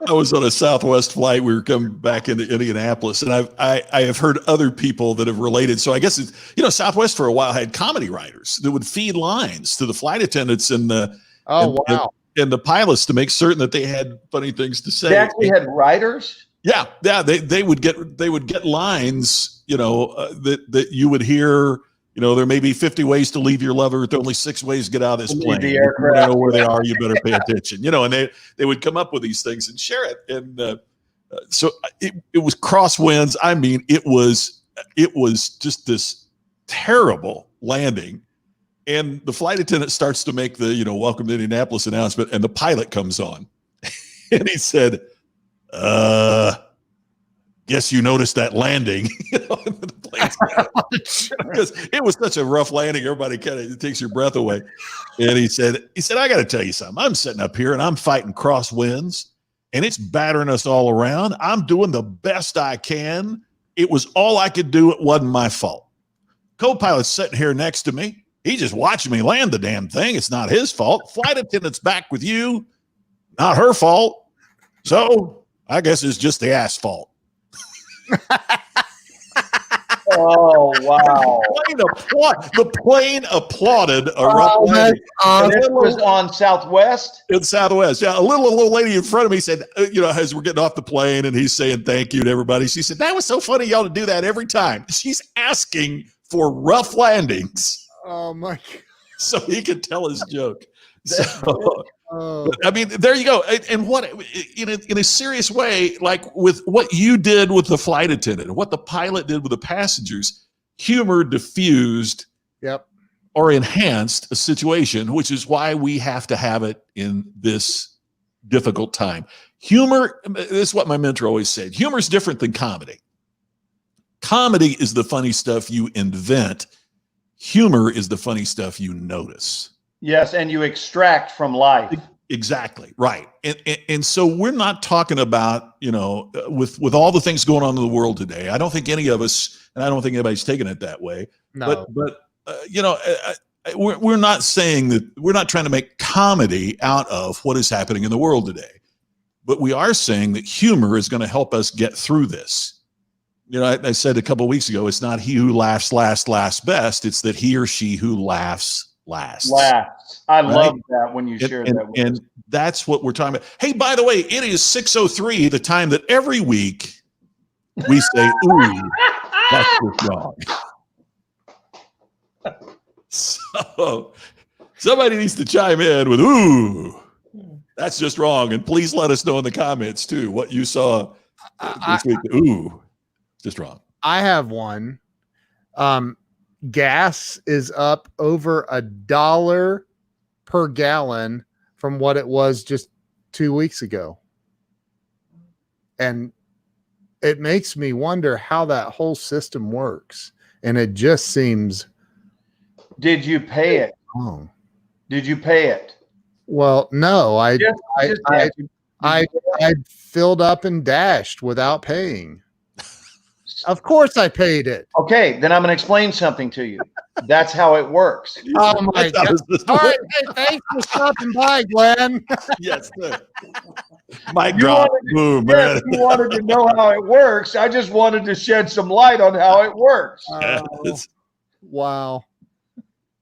S1: I was on a Southwest flight. We were coming back into Indianapolis, and I have heard other people that have related. So I guess it's, Southwest for a while had comedy writers that would feed lines to the flight attendants and the and the pilots to make certain that they had funny things to say.
S3: They actually had writers.
S1: Yeah, they would get lines, that you would hear. There may be 50 ways to leave your lover. There are only 6 ways to get out of this plane.
S3: The
S1: you
S3: aircraft.
S1: know where they are. You better pay attention. And they would come up with these things and share it. And so it was crosswinds. I mean, it was just this terrible landing. And the flight attendant starts to make the welcome to Indianapolis announcement, and the pilot comes on, and he said, "Guess you noticed that landing." Because it was such a rough landing, everybody it takes your breath away. And he said, "I got to tell you something. I'm sitting up here and I'm fighting crosswinds, and it's battering us all around. I'm doing the best I can. It was all I could do. It wasn't my fault. Co-pilot's sitting here next to me. He just watching me land the damn thing. It's not his fault. Flight attendant's back with you. Not her fault. So I guess it's just the asphalt."
S3: Oh, wow.
S1: The plane applauded a rough landing.
S3: And it was on Southwest?
S1: In Southwest, yeah. A little lady in front of me said, as we're getting off the plane and he's saying thank you to everybody, she said, "That was so funny, y'all, to do that every time." She's asking for rough landings.
S2: Oh, my God.
S1: So he could tell his joke. I mean, there you go. And what in a serious way, like with what you did with the flight attendant and what the pilot did with the passengers, humor diffused or enhanced a situation, which is why we have to have it in this difficult time. Humor, this is what my mentor always said. Humor is different than comedy. Comedy is the funny stuff you invent. Humor is the funny stuff you notice.
S3: Yes, and you extract from life.
S1: Exactly, right. And so we're not talking about, with all the things going on in the world today, I don't think any of us, and I don't think anybody's taking it that way.
S2: No.
S1: But we're not saying that, we're not trying to make comedy out of what is happening in the world today. But we are saying that humor is going to help us get through this. I said a couple of weeks ago, it's not he who laughs last best. It's that he or she who laughs last.
S3: I love that when you shared that with us.
S1: And that's what we're talking about. Hey, by the way, it is 6:03, the time that every week we say, "Ooh, that's just wrong." So somebody needs to chime in with, "Ooh, that's just wrong." And please let us know in the comments too what you saw this week. Ooh, just wrong.
S2: I have one. Gas is up over $1 per gallon from what it was just 2 weeks ago. And it makes me wonder how that whole system works. And it just seems.
S3: Did you pay it?
S2: Wrong.
S3: Did you pay it?
S2: Well, no, I filled up and dashed without paying. Of course I paid it.
S3: Okay, then I'm going to explain something to you. That's how it works.
S2: Oh, my God. All right, hey, thanks for stopping by, Glenn.
S1: Yes, sir. Mic drop. Boom, man.
S3: Yes, you wanted to know how it works. I just wanted to shed some light on how it works.
S2: Wow.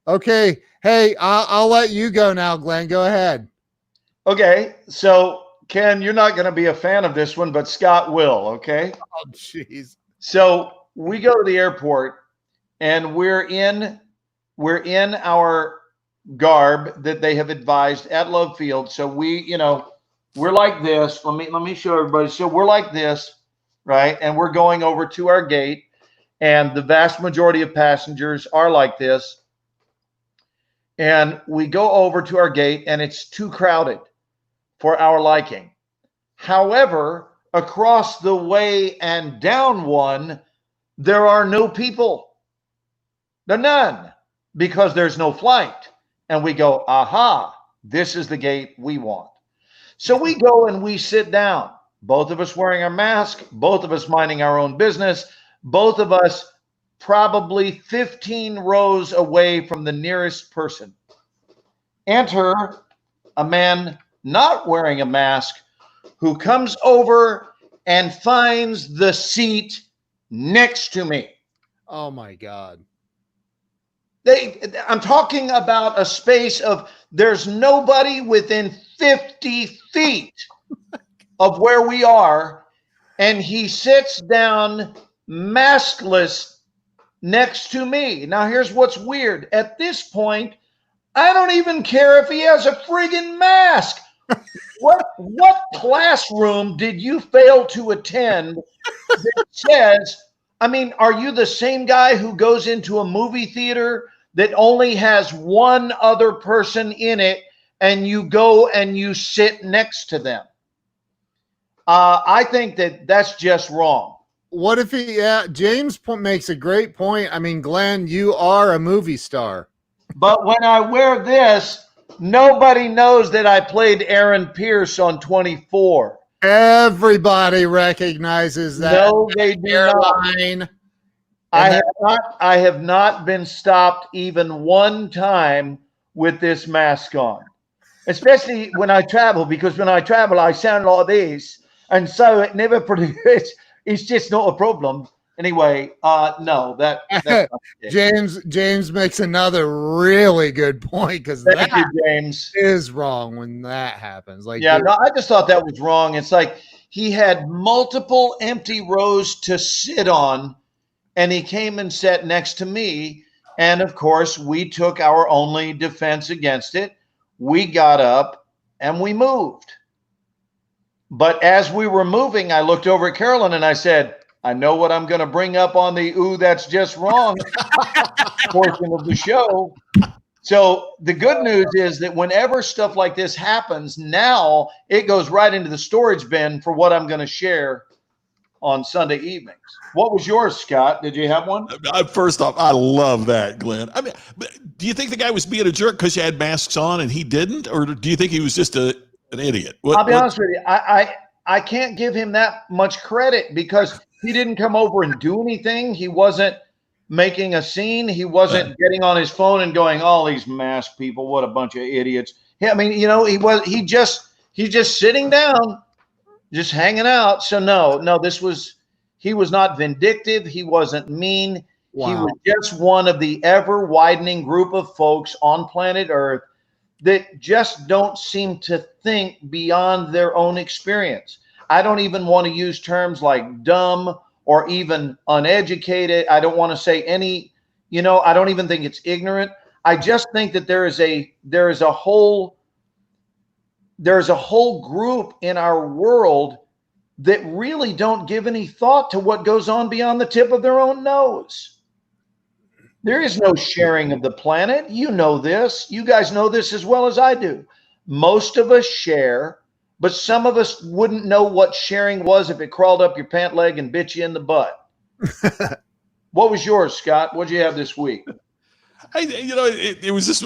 S2: Okay. Hey, I'll let you go now, Glenn. Go ahead.
S3: Okay, so Ken, you're not going to be a fan of this one, but Scott will, okay?
S2: Oh, jeez.
S3: So we go to the airport and we're in our garb that they have advised at Love Field. So we're like this. Let me show everybody. So we're like this, right? And we're going over to our gate, and the vast majority of passengers are like this. And we go over to our gate and it's too crowded for our liking. However, across the way and down one, there are no people. There are none, because there's no flight. And we go, aha, this is the gate we want. So we go and we sit down, both of us wearing our mask, both of us minding our own business, both of us probably 15 rows away from the nearest person. Enter a man not wearing a mask who comes over and finds the seat next to me.
S2: Oh my God.
S3: I'm talking about a space of, there's nobody within 50 feet of where we are, and he sits down maskless next to me. Now, here's what's weird. At this point, I don't even care if he has a friggin' mask. What classroom did you fail to attend that says, I mean, are you the same guy who goes into a movie theater that only has one other person in it and you go and you sit next to them? I think that's just wrong.
S2: What if James makes a great point. I mean, Glenn, you are a movie star.
S3: But when I wear this, nobody knows that I played Aaron Pierce on 24.
S2: Everybody recognizes that.
S3: No, they do
S2: airline.
S3: I have not been stopped even one time with this mask on, especially when I travel, because when I travel, I sound like this. And so it never produces, it's just not a problem. Anyway, no, that's not
S2: James makes another really good point, because
S3: Thank you, James.
S2: is wrong when that happens. Like,
S3: yeah, no, I just thought that was wrong. It's like he had multiple empty rows to sit on, and he came and sat next to me. And of course, we took our only defense against it. We got up and we moved. But as we were moving, I looked over at Carolyn and I said, I know what I'm going to bring up on the "ooh, that's just wrong" portion of the show. So the good news is that whenever stuff like this happens, now it goes right into the storage bin for what I'm going to share on Sunday evenings. What was yours, Scott? Did you have one?
S1: First off, I love that, Glenn. I mean, do you think the guy was being a jerk because you had masks on and he didn't? Or do you think he was just an idiot?
S3: I'll be honest with you. I can't give him that much credit, because he didn't come over and do anything. He wasn't making a scene. He wasn't getting on his phone and going, all these masked people, what a bunch of idiots. I mean, you know, he's just sitting down, just hanging out. So no, he was not vindictive. He wasn't mean.
S2: Wow.
S3: He was just one of the ever widening group of folks on planet Earth that just don't seem to think beyond their own experience. I don't even want to use terms like dumb or even uneducated. I don't want to say any, I don't even think it's ignorant. I just think that there is a whole group in our world that really don't give any thought to what goes on beyond the tip of their own nose. There is no sharing of the planet. You know this. You guys know this as well as I do. Most of us share, but some of us wouldn't know what sharing was if it crawled up your pant leg and bit you in the butt. What was yours, Scott? What did you have this week?
S1: It was just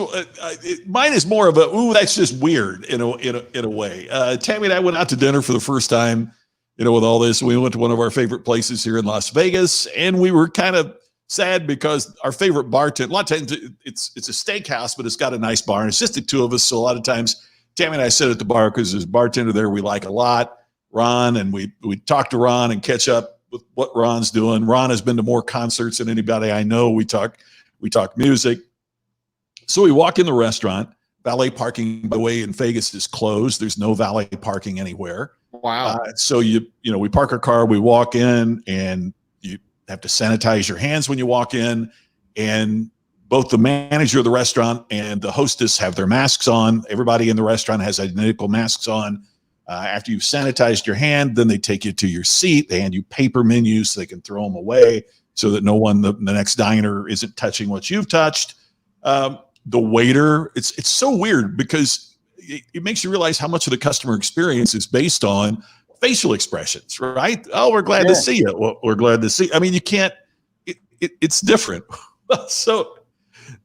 S1: mine is more of a ooh, that's just weird in a way. Tammy and I went out to dinner for the first time, with all this. We went to one of our favorite places here in Las Vegas, and we were kind of sad because our favorite bartender, a lot of times it's a steakhouse, but it's got a nice bar, and it's just the two of us. So a lot of times Tammy and I sit at the bar because there's a bartender there we like a lot, Ron, and we talk to Ron and catch up with what Ron's doing. Ron has been to more concerts than anybody I know. We talk music. So we walk in the restaurant. Valet parking, by the way, in Vegas is closed. There's no valet parking anywhere.
S2: Wow.
S1: So we park our car, we walk in, and you have to sanitize your hands when you walk in. And both the manager of the restaurant and the hostess have their masks on. Everybody in the restaurant has identical masks on. After you've sanitized your hand, then they take you to your seat. They hand you paper menus so they can throw them away so that no one, the next diner isn't touching what you've touched. The waiter, it's so weird because it makes you realize how much of the customer experience is based on facial expressions, right? Oh, we're glad to see you. Well, we're glad to see. I mean, you can't it's different. So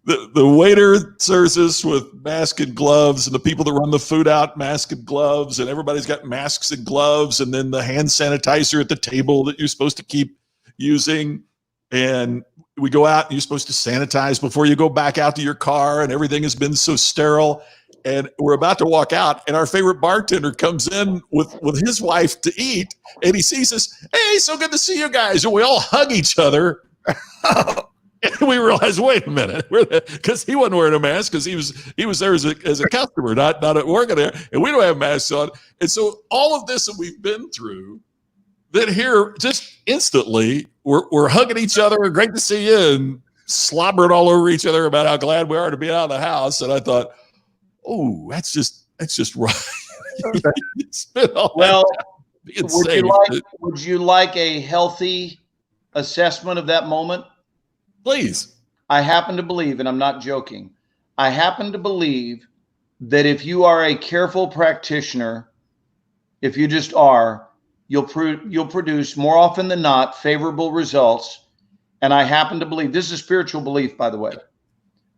S1: the waiter serves us with mask and gloves, and the people that run the food out, mask and gloves, and everybody's got masks and gloves, and then the hand sanitizer at the table that you're supposed to keep using. And we go out and you're supposed to sanitize before you go back out to your car, and everything has been so sterile. And we're about to walk out, and our favorite bartender comes in with his wife to eat, and he sees us. Hey, so good to see you guys. And we all hug each other. And we realized, wait a minute, because he wasn't wearing a mask because he was there as a customer, not at work there, and we don't have masks on. And so all of this that we've been through, then here just instantly we're hugging each other. Great to see you, and slobbering all over each other about how glad we are to be out of the house. And I thought, oh, that's just right.
S3: Well, would you like a healthy assessment of that moment?
S1: Please.
S3: I happen to believe, and I'm not joking, I happen to believe that if you are a careful practitioner, if you just are, you'll produce more often than not favorable results. And I happen to believe, this is a spiritual belief, by the way,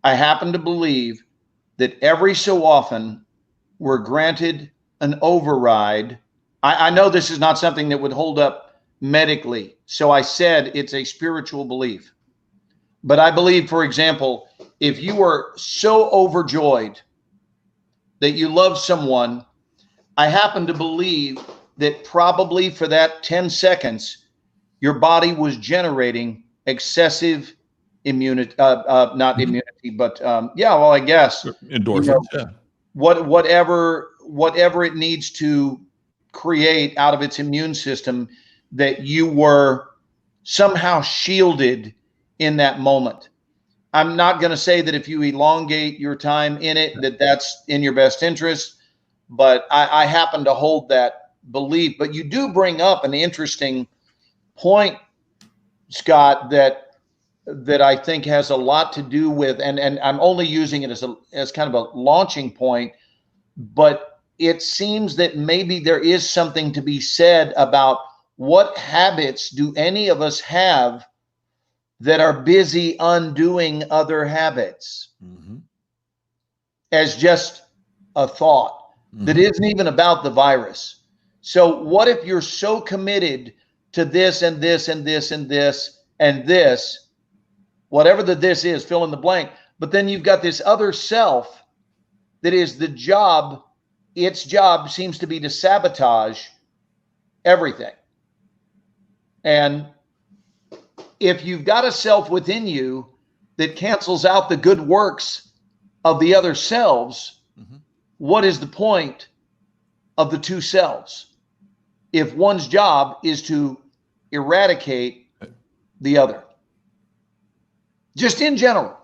S3: I happen to believe that every so often we're granted an override. I know this is not something that would hold up medically, so I said it's a spiritual belief. But I believe, for example, if you were so overjoyed that you love someone, I happen to believe that probably for that 10 seconds, your body was generating excessive immunity, not immunity, but yeah, well, I guess
S1: endorphins, yeah.
S3: Whatever it needs to create out of its immune system, that you were somehow shielded in that moment. I'm not going to say that if you elongate your time in it, that's in your best interest, but I happen to hold that belief. But you do bring up an interesting point, Scott, that I think has a lot to do with, and I'm only using it as kind of a launching point, but it seems that maybe there is something to be said about what habits do any of us have that are busy undoing other habits, as just a thought that isn't even about the virus. So what if you're so committed to this and this and this and this and this, whatever the this is, fill in the blank, but then you've got this other self that is its job seems to be to sabotage everything. And if you've got a self within you that cancels out the good works of the other selves, what is the point of the two selves if one's job is to eradicate the other? Just in general,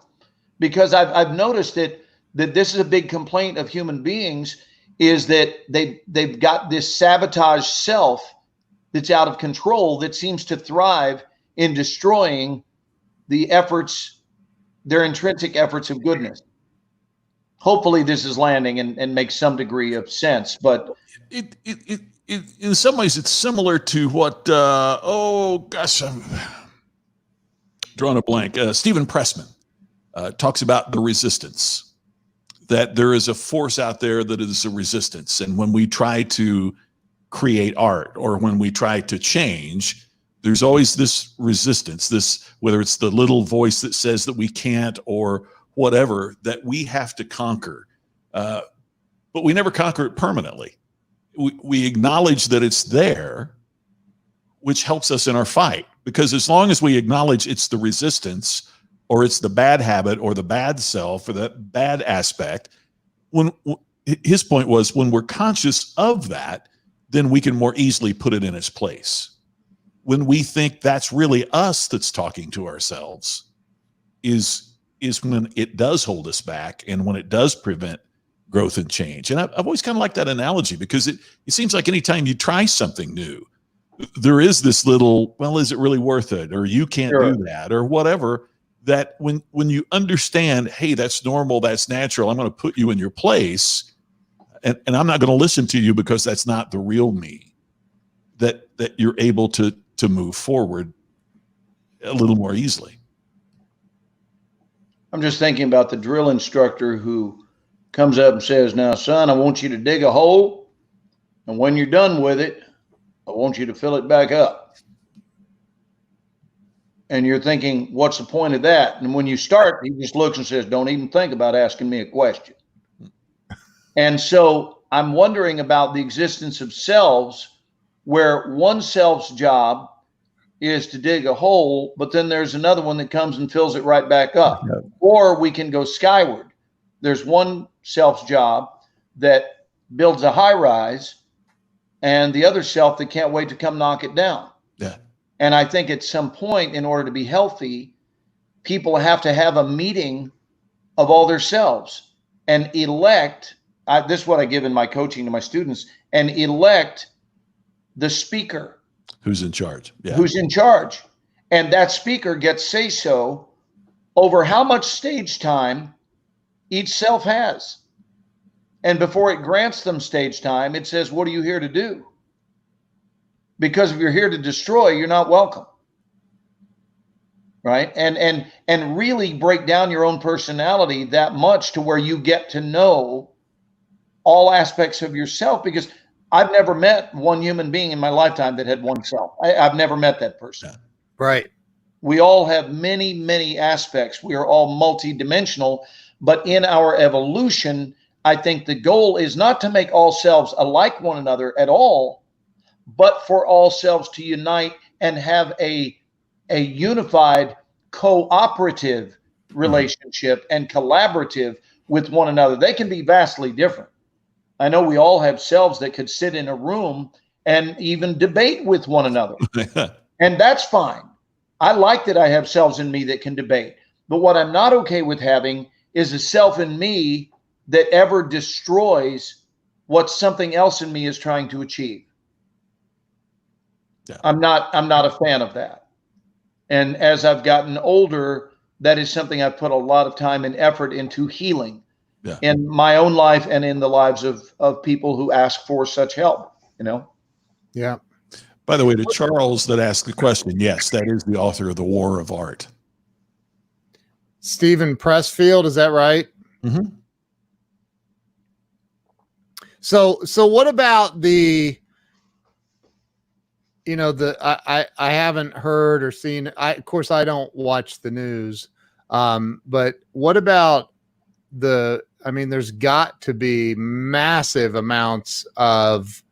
S3: because I've noticed that this is a big complaint of human beings, is that they've got this sabotage self that's out of control, that seems to thrive in destroying the efforts, their intrinsic efforts of goodness. Hopefully this is landing and makes some degree of sense, but
S1: it in some ways it's similar to what I'm drawing a blank. Stephen Pressman talks about the resistance, that there is a force out there that is a resistance. And when we try to create art, or when we try to change, there's always this resistance, whether it's the little voice that says that we can't, or whatever, that we have to conquer. But we never conquer it permanently. We acknowledge that it's there, which helps us in our fight. Because as long as we acknowledge it's the resistance, or it's the bad habit, or the bad self, or the bad aspect, his point was, when we're conscious of that, then we can more easily put it in its place. When we think that's really us that's talking to ourselves, is when it does hold us back, and when it does prevent growth and change. And I've always kind of liked that analogy, because it seems like anytime you try something new, there is this little, well, is it really worth it? Or you can't do that, or whatever, that when you understand, hey, that's normal, that's natural, I'm going to put you in your place, and I'm not going to listen to you because that's not the real me, that you're able to move forward a little more easily.
S3: I'm just thinking about the drill instructor who comes up and says, now, son, I want you to dig a hole. And when you're done with it, I want you to fill it back up. And you're thinking, what's the point of that? And when you start, he just looks and says, don't even think about asking me a question. And so I'm wondering about the existence of selves, where one self's job is to dig a hole, but then there's another one that comes and fills it right back up.
S1: Yeah.
S3: Or we can go skyward. There's one self's job that builds a high rise, and the other self that can't wait to come knock it down.
S1: Yeah.
S3: And I think at some point, in order to be healthy, people have to have a meeting of all their selves and elect. This is what I give in my coaching to my students, and elect the speaker.
S1: Who's in charge? Yeah.
S3: Who's in charge. And that speaker gets say-so over how much stage time each self has. And before it grants them stage time, it says, what are you here to do? Because if you're here to destroy, you're not welcome. Right? And really break down your own personality that much to where you get to know all aspects of yourself, because I've never met one human being in my lifetime that had one self. I've never met that person.
S2: Right.
S3: We all have many, many aspects. We are all multidimensional, but in our evolution, I think the goal is not to make all selves alike one another at all, but for all selves to unite and have a unified cooperative relationship and collaborative with one another. They can be vastly different. I know we all have selves that could sit in a room and even debate with one another. And that's fine. I like that I have selves in me that can debate. But what I'm not okay with having is a self in me that ever destroys what something else in me is trying to achieve.
S1: Yeah.
S3: I'm not a fan of that. And as I've gotten older, that is something I've put a lot of time and effort into healing.
S1: Yeah.
S3: In my own life and in the lives of people who ask for such help,
S2: Yeah.
S1: By the way, to Charles that asked the question, yes, that is the author of The War of Art.
S2: Stephen Pressfield, is that right?
S1: Mm-hmm.
S2: So what about the, I haven't heard or seen, of course I don't watch the news. But what about there's got to be massive amounts of,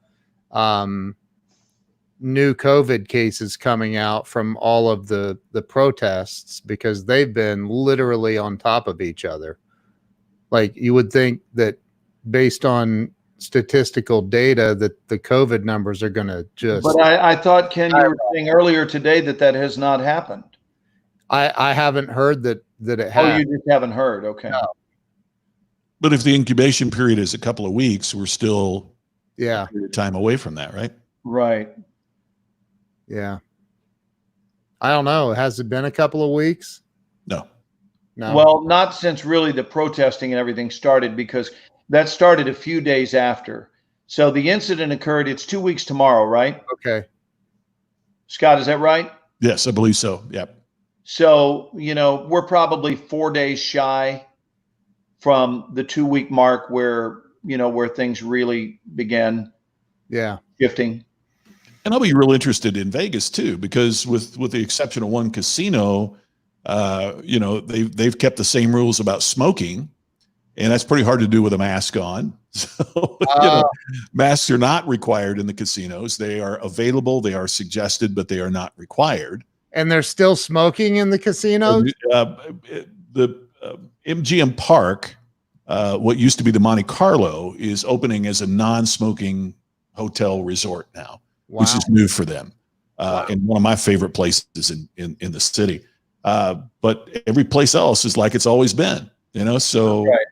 S2: new COVID cases coming out from all of the protests, because they've been literally on top of each other. Like, you would think that based on statistical data that the COVID numbers are going to just.
S3: But I thought, Ken, you were saying earlier today that has not happened.
S2: I haven't heard that it has.
S3: Oh, you just haven't heard. Okay.
S2: No.
S1: But if the incubation period is a couple of weeks, we're still
S2: Yeah.
S1: a time away from that, right?
S3: Right.
S2: Yeah. I don't know. Has it been a couple of weeks?
S1: No.
S2: No.
S3: Well, not since really the protesting and everything started, because that started a few days after. So the incident occurred. It's 2 weeks tomorrow, right?
S2: Okay.
S3: Scott, is that right?
S1: Yes, I believe so. Yep.
S3: So, we're probably 4 days shy from the 2 week mark where things really began
S2: Yeah.
S3: shifting.
S1: And I'll be real interested in Vegas too, because with the exception of one casino, they've kept the same rules about smoking, and that's pretty hard to do with a mask on. So masks are not required in the casinos. They are available, they are suggested, but they are not required.
S2: And they're still smoking in the casinos?
S1: The MGM Park, what used to be the Monte Carlo, is opening as a non-smoking hotel resort now.
S2: Wow.
S1: Which is new for them, and one of my favorite places in the city. But every place else is like it's always been, so.
S3: Right.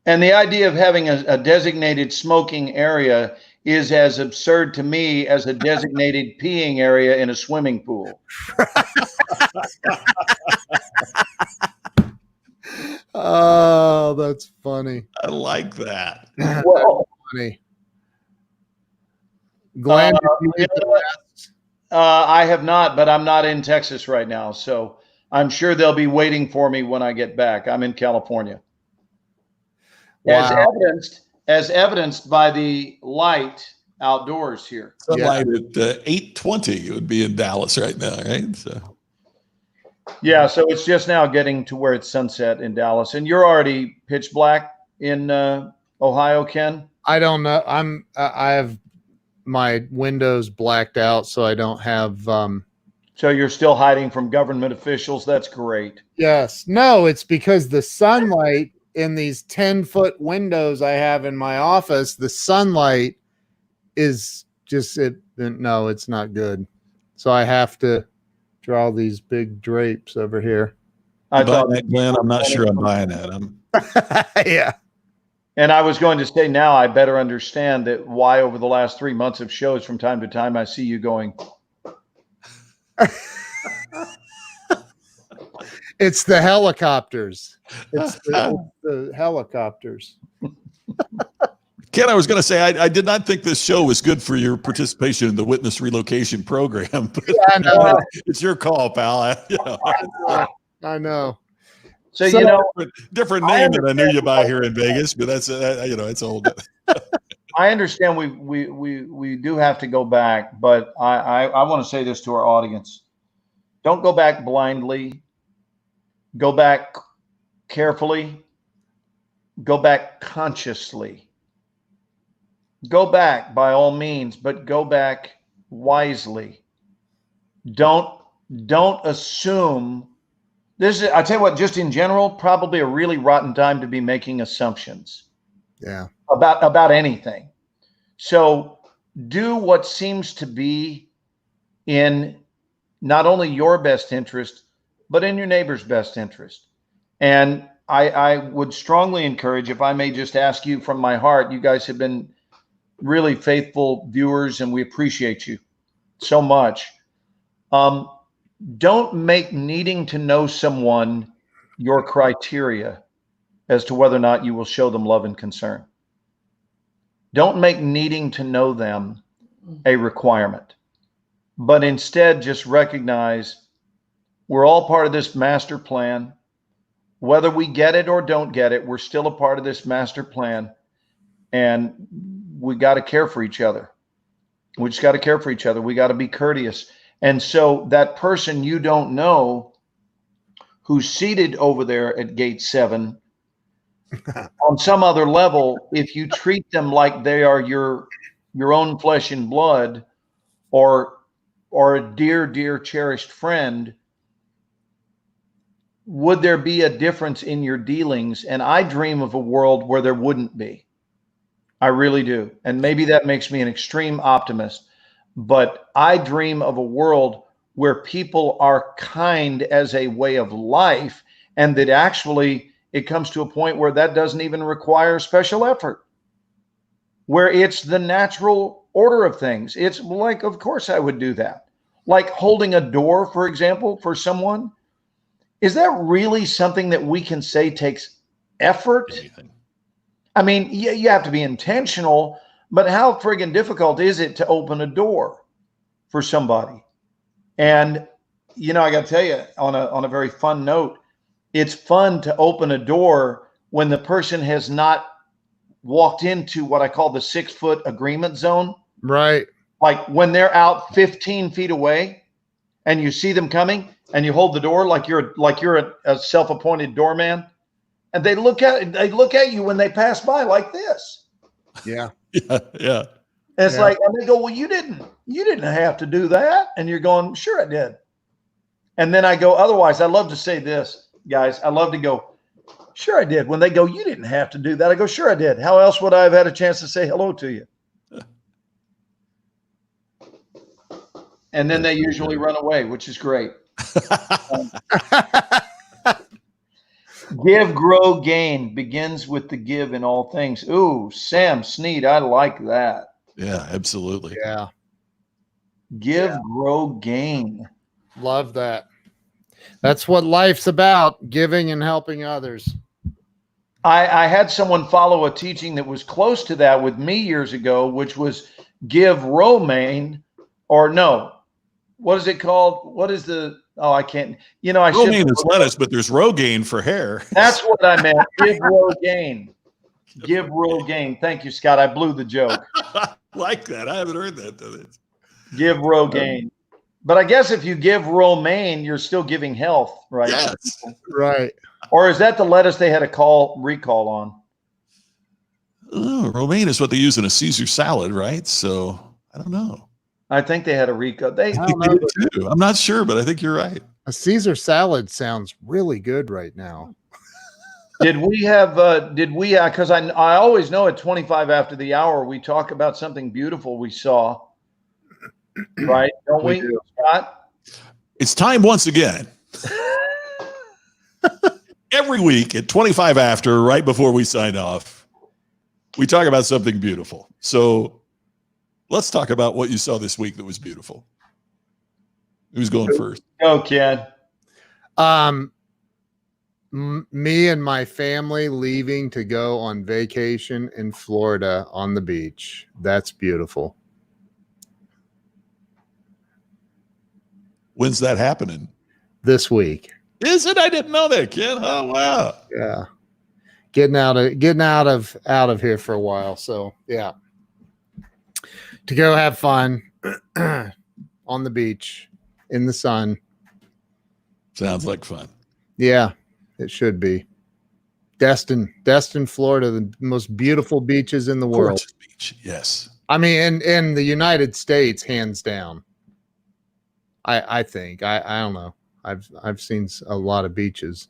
S3: And the idea of having a designated smoking area is as absurd to me as a designated peeing area in a swimming pool.
S2: Oh, that's funny.
S1: I like that.
S3: Well,
S2: Funny. Glenn, did you
S3: you
S2: get
S3: know
S2: the
S3: what?
S2: best?
S3: I have not, but I'm not in Texas right now. So I'm sure they'll be waiting for me when I get back. I'm in California. As
S2: Wow.
S3: evidenced by the light outdoors here.
S1: Sunlight at 8:20. You would be in Dallas right now, right? So.
S3: Yeah, so it's just now getting to where it's sunset in Dallas, and you're already pitch black in Ohio, Ken.
S2: I don't know. I have my windows blacked out, so I don't have.
S3: So you're still hiding from government officials. That's great.
S2: Yes. No, it's because the sunlight in these 10-foot windows I have in my office, the sunlight is just it. No, it's not good. So I have to draw these big drapes over here.
S3: I
S1: Buying
S3: thought
S1: that, Glenn, I'm not sure I'm buying that.
S2: Yeah.
S3: And I was going to say, now I better understand that why over the last 3 months of shows from time to time I see you going.
S2: It's the helicopters. It's the helicopters.
S1: Ken, I was going to say, I did not think this show was good for your participation in the witness relocation program. But
S2: I know.
S1: it's your call, pal.
S2: I know.
S3: So you know,
S1: different name than I knew you by here in Vegas, but that's it's old.
S3: I understand we do have to go back, but I want to say this to our audience. Don't go back blindly. Go back carefully. Go back consciously. Go back by all means, but go back wisely. Don't assume. This is, I tell you what, just in general, probably a really rotten time to be making assumptions.
S2: Yeah.
S3: About anything. So do what seems to be in not only your best interest, but in your neighbor's best interest. And I would strongly encourage, if I may just ask you from my heart, you guys have been really faithful viewers and we appreciate you so much. Don't make needing to know someone your criteria as to whether or not you will show them love and concern. Don't make needing to know them a requirement, but instead just recognize we're all part of this master plan. Whether we get it or don't get it, we're still a part of this master plan, and we got to care for each other. We just got to care for each other. We got to be courteous. And so that person you don't know who's seated over there at gate 7, on some other level, if you treat them like they are your own flesh and blood, or a dear cherished friend, would there be a difference in your dealings? And I dream of a world where there wouldn't be. I really do. And maybe that makes me an extreme optimist, but I dream of a world where people are kind as a way of life, and that actually it comes to a point where that doesn't even require special effort, where it's the natural order of things. It's like, of course I would do that. Like holding a door, for example, for someone. Is that really something that we can say takes effort? I mean, you have to be intentional, but how friggin' difficult is it to open a door for somebody? And, you know, I got to tell you, on a very fun note, it's fun to open a door when the person has not walked into what I call the 6-foot agreement zone.
S2: Right.
S3: Like when they're out 15 feet away and you see them coming and you hold the door like you're a self-appointed doorman, and they look at you when they pass by like this.
S2: Yeah.
S1: Yeah.
S3: And it's like, and they go, well, you didn't have to do that. And you're going, sure I did. And then I go, otherwise, I love to say this, guys. I love to go, sure I did. When they go, you didn't have to do that, I go, sure I did. How else would I have had a chance to say hello to you? And then they usually run away, which is great. Give, grow, gain begins with the give in all things. Ooh, Sam Snead, I like that.
S1: Yeah, absolutely.
S2: Yeah.
S3: Give, grow, gain.
S2: Love that. That's what life's about, giving and helping others.
S3: I had someone follow a teaching that was close to that with me years ago, which was give, romaine, or no. What is it called? What is the Oh, I can't. You know, I should.
S1: Romaine is lettuce, but there's Rogaine for hair.
S3: That's what I meant. Give Rogaine. Give Rogaine. Thank you, Scott. I blew the joke.
S1: I like that. I haven't heard that.
S3: Give Rogaine. But I guess if you give romaine, you're still giving health, right?
S1: Yes.
S2: Right.
S3: Or is that the lettuce they had a recall on?
S1: Oh, romaine is what they use in a Caesar salad, right? So I don't know.
S3: I think they had a recall. They
S2: I don't know.
S1: Too. I'm not sure, but I think you're right.
S2: A Caesar salad sounds really good right now.
S3: did we have because I always know at 25 after the hour we talk about something beautiful we saw, right? Don't we,
S2: do.
S3: Scott?
S1: It's time once again. Every week at 25 after, right before we sign off, we talk about something beautiful. So let's talk about what you saw this week that was beautiful. Who's going first?
S3: Go, Ken.
S2: Me and my family leaving to go on vacation in Florida on the beach. That's beautiful.
S1: When's that happening?
S2: This week.
S1: Is it? I didn't know that, Ken. Oh wow.
S2: Yeah. Getting out of here for a while. So yeah. To go have fun on the beach in the sun.
S1: Sounds like fun.
S2: Yeah, it should be. Destin, Florida, the most beautiful beaches in the world.
S1: Gorgeous beach. Yes.
S2: I mean, in the United States, hands down. I think. I don't know. I've seen a lot of beaches.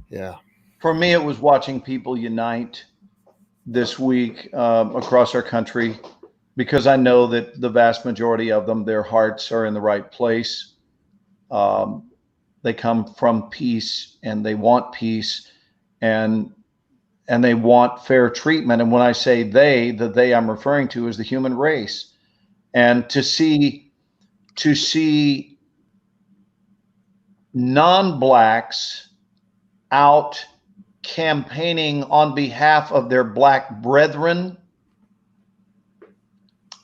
S2: Yeah.
S3: For me, it was watching people unite this week across our country, because I know that the vast majority of them, their hearts are in the right place. They come from peace, and they want peace, and they want fair treatment. And when I say the they I'm referring to is the human race. And to see non-blacks out campaigning on behalf of their black brethren,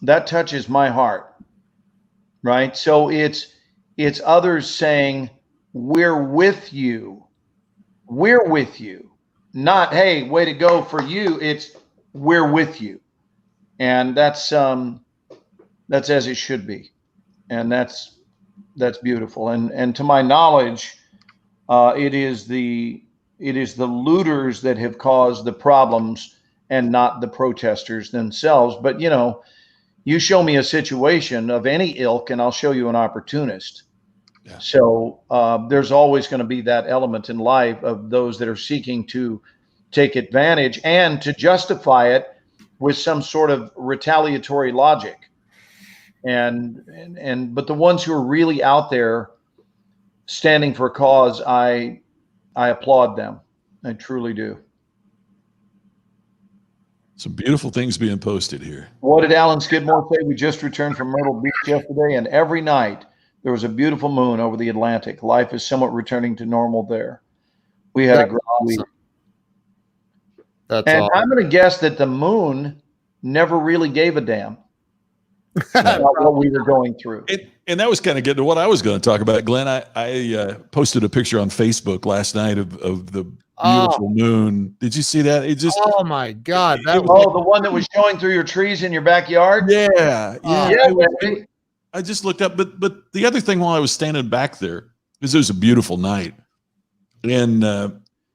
S3: that touches my heart, right? So it's others saying, we're with you, not, hey, way to go for you. It's, we're with you. And that's as it should be. And that's beautiful. And to my knowledge, it is the looters that have caused the problems and not the protesters themselves. But, you know, you show me a situation of any ilk and I'll show you an opportunist.
S1: Yeah.
S3: So there's always going to be that element in life of those that are seeking to take advantage and to justify it with some sort of retaliatory logic. But the ones who are really out there standing for a cause, I applaud them. I truly do.
S1: Some beautiful things being posted here.
S3: What did Alan Skidmore say? We just returned from Myrtle Beach yesterday, and every night there was a beautiful moon over the Atlantic. Life is somewhat returning to normal there. We had a great week.
S2: That's
S3: and
S2: awesome.
S3: I'm going to guess that the moon never really gave a damn about what we were going through.
S1: And that was kind of getting to what I was going to talk about, Glenn. I posted a picture on Facebook last night of the beautiful moon. Did you see that? It just,
S2: oh my God. That was,
S3: oh, the one that was showing through your trees in your backyard?
S1: yeah.
S3: Yeah.
S1: I just looked up, but the other thing while I was standing back there, because it was a beautiful night, and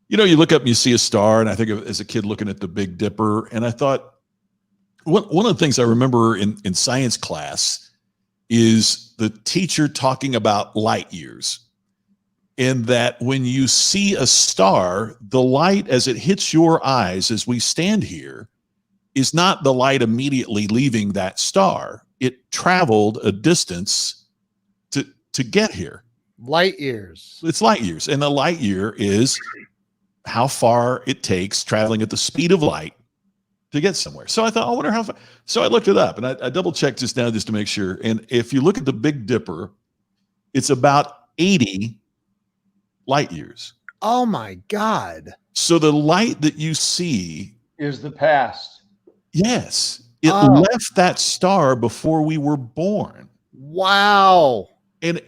S1: you know, you look up and you see a star, and I think of as a kid looking at the Big Dipper, and I thought one of the things I remember in science class is the teacher talking about light years, and that when you see a star, the light as it hits your eyes as we stand here is not the light immediately leaving that star. It traveled a distance to get here.
S2: light years.
S1: It's light years. And the light year is how far it takes traveling at the speed of light to get somewhere. So I thought, I wonder how far. So I looked it up, and I double checked just now just to make sure. And if you look at the Big Dipper, it's about 80 light years.
S2: Oh my God.
S1: So the light that you see
S3: Is the past.
S1: yes, it
S2: Oh.
S1: left that star before we were born.
S2: Wow.
S1: And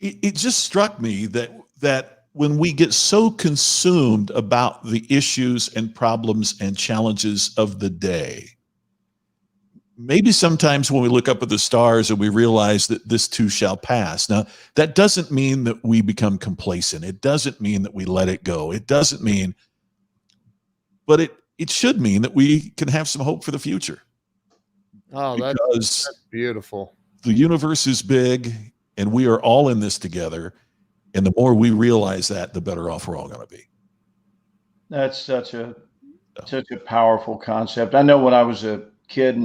S1: it just struck me that when we get so consumed about the issues and problems and challenges of the day, maybe sometimes when we look up at the stars and we realize that this too shall pass. Now, that doesn't mean that we become complacent. It doesn't mean that we let it go. It doesn't mean, but it should mean that we can have some hope for the future.
S2: Oh,
S1: because
S2: that's beautiful.
S1: The universe is big and we are all in this together. And the more we realize that, the better off we're all going to be.
S3: That's such a powerful concept. I know when I was a kid and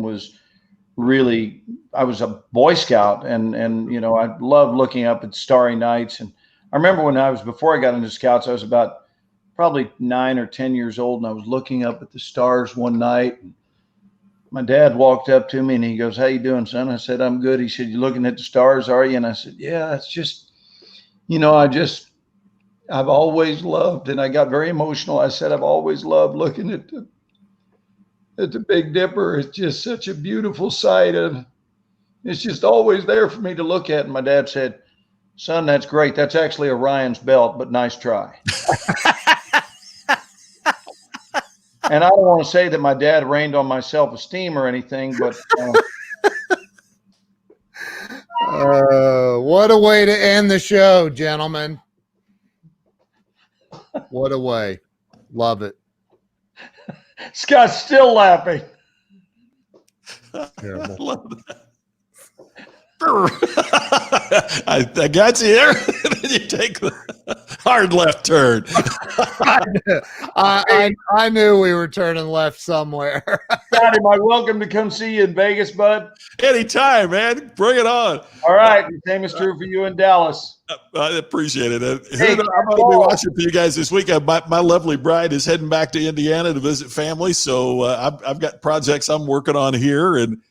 S3: I was a Boy Scout and I loved looking up at starry nights. And I remember before I got into Scouts, I was about probably 9 or 10 years old, and I was looking up at the stars one night. And my dad walked up to me and he goes, "How you doing, son?" I said, "I'm good." He said, "You looking at the stars, are you?" And I said, "Yeah, it's just, I've always loved," and I got very emotional. I said, "I've always loved looking at the Big Dipper. It's just such a beautiful sight, and it's just always there for me to look at." And my dad said, "Son, that's great. That's actually Orion's belt, but nice try." And I don't want to say that my dad rained on my self-esteem or anything, but
S2: what a way to end the show, gentlemen. What a way. Love it.
S3: Scott's still laughing.
S2: Terrible.
S1: I love that. I got you there. Then you take the hard left turn.
S2: I knew we were turning left somewhere.
S3: Scott, am I welcome to come see you in Vegas, bud?
S1: Anytime, man. Bring it on.
S3: All right. The same is true for you in Dallas.
S1: I appreciate it.
S3: Hey,
S1: I'm going to be watching for you guys this weekend. My lovely bride is heading back to Indiana to visit family, so I've got projects I'm working on here, and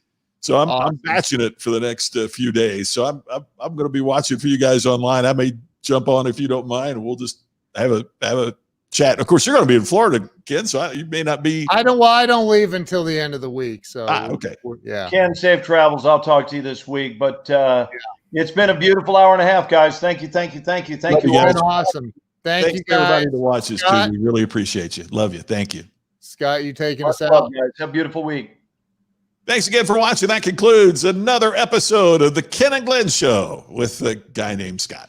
S1: so I'm passionate for the next few days. So I'm going to be watching for you guys online. I may jump on if you don't mind, and we'll just have a chat. Of course, you're going to be in Florida, Ken, so you may not be.
S2: I don't leave until the end of the week. So
S1: okay.
S2: Yeah.
S3: Ken, safe travels. I'll talk to you this week, but it's been a beautiful hour and a half, guys. Thank you.
S1: Thank you,
S2: It's been awesome. Thank you, guys.
S1: Everybody to watch this too. We really appreciate you. Love you. Thank you.
S2: Scott, you taking us
S3: Love,
S2: out?
S3: guys. Have a beautiful week.
S1: Thanks again for watching. That concludes another episode of the Ken and Glenn Show with a guy named Scott.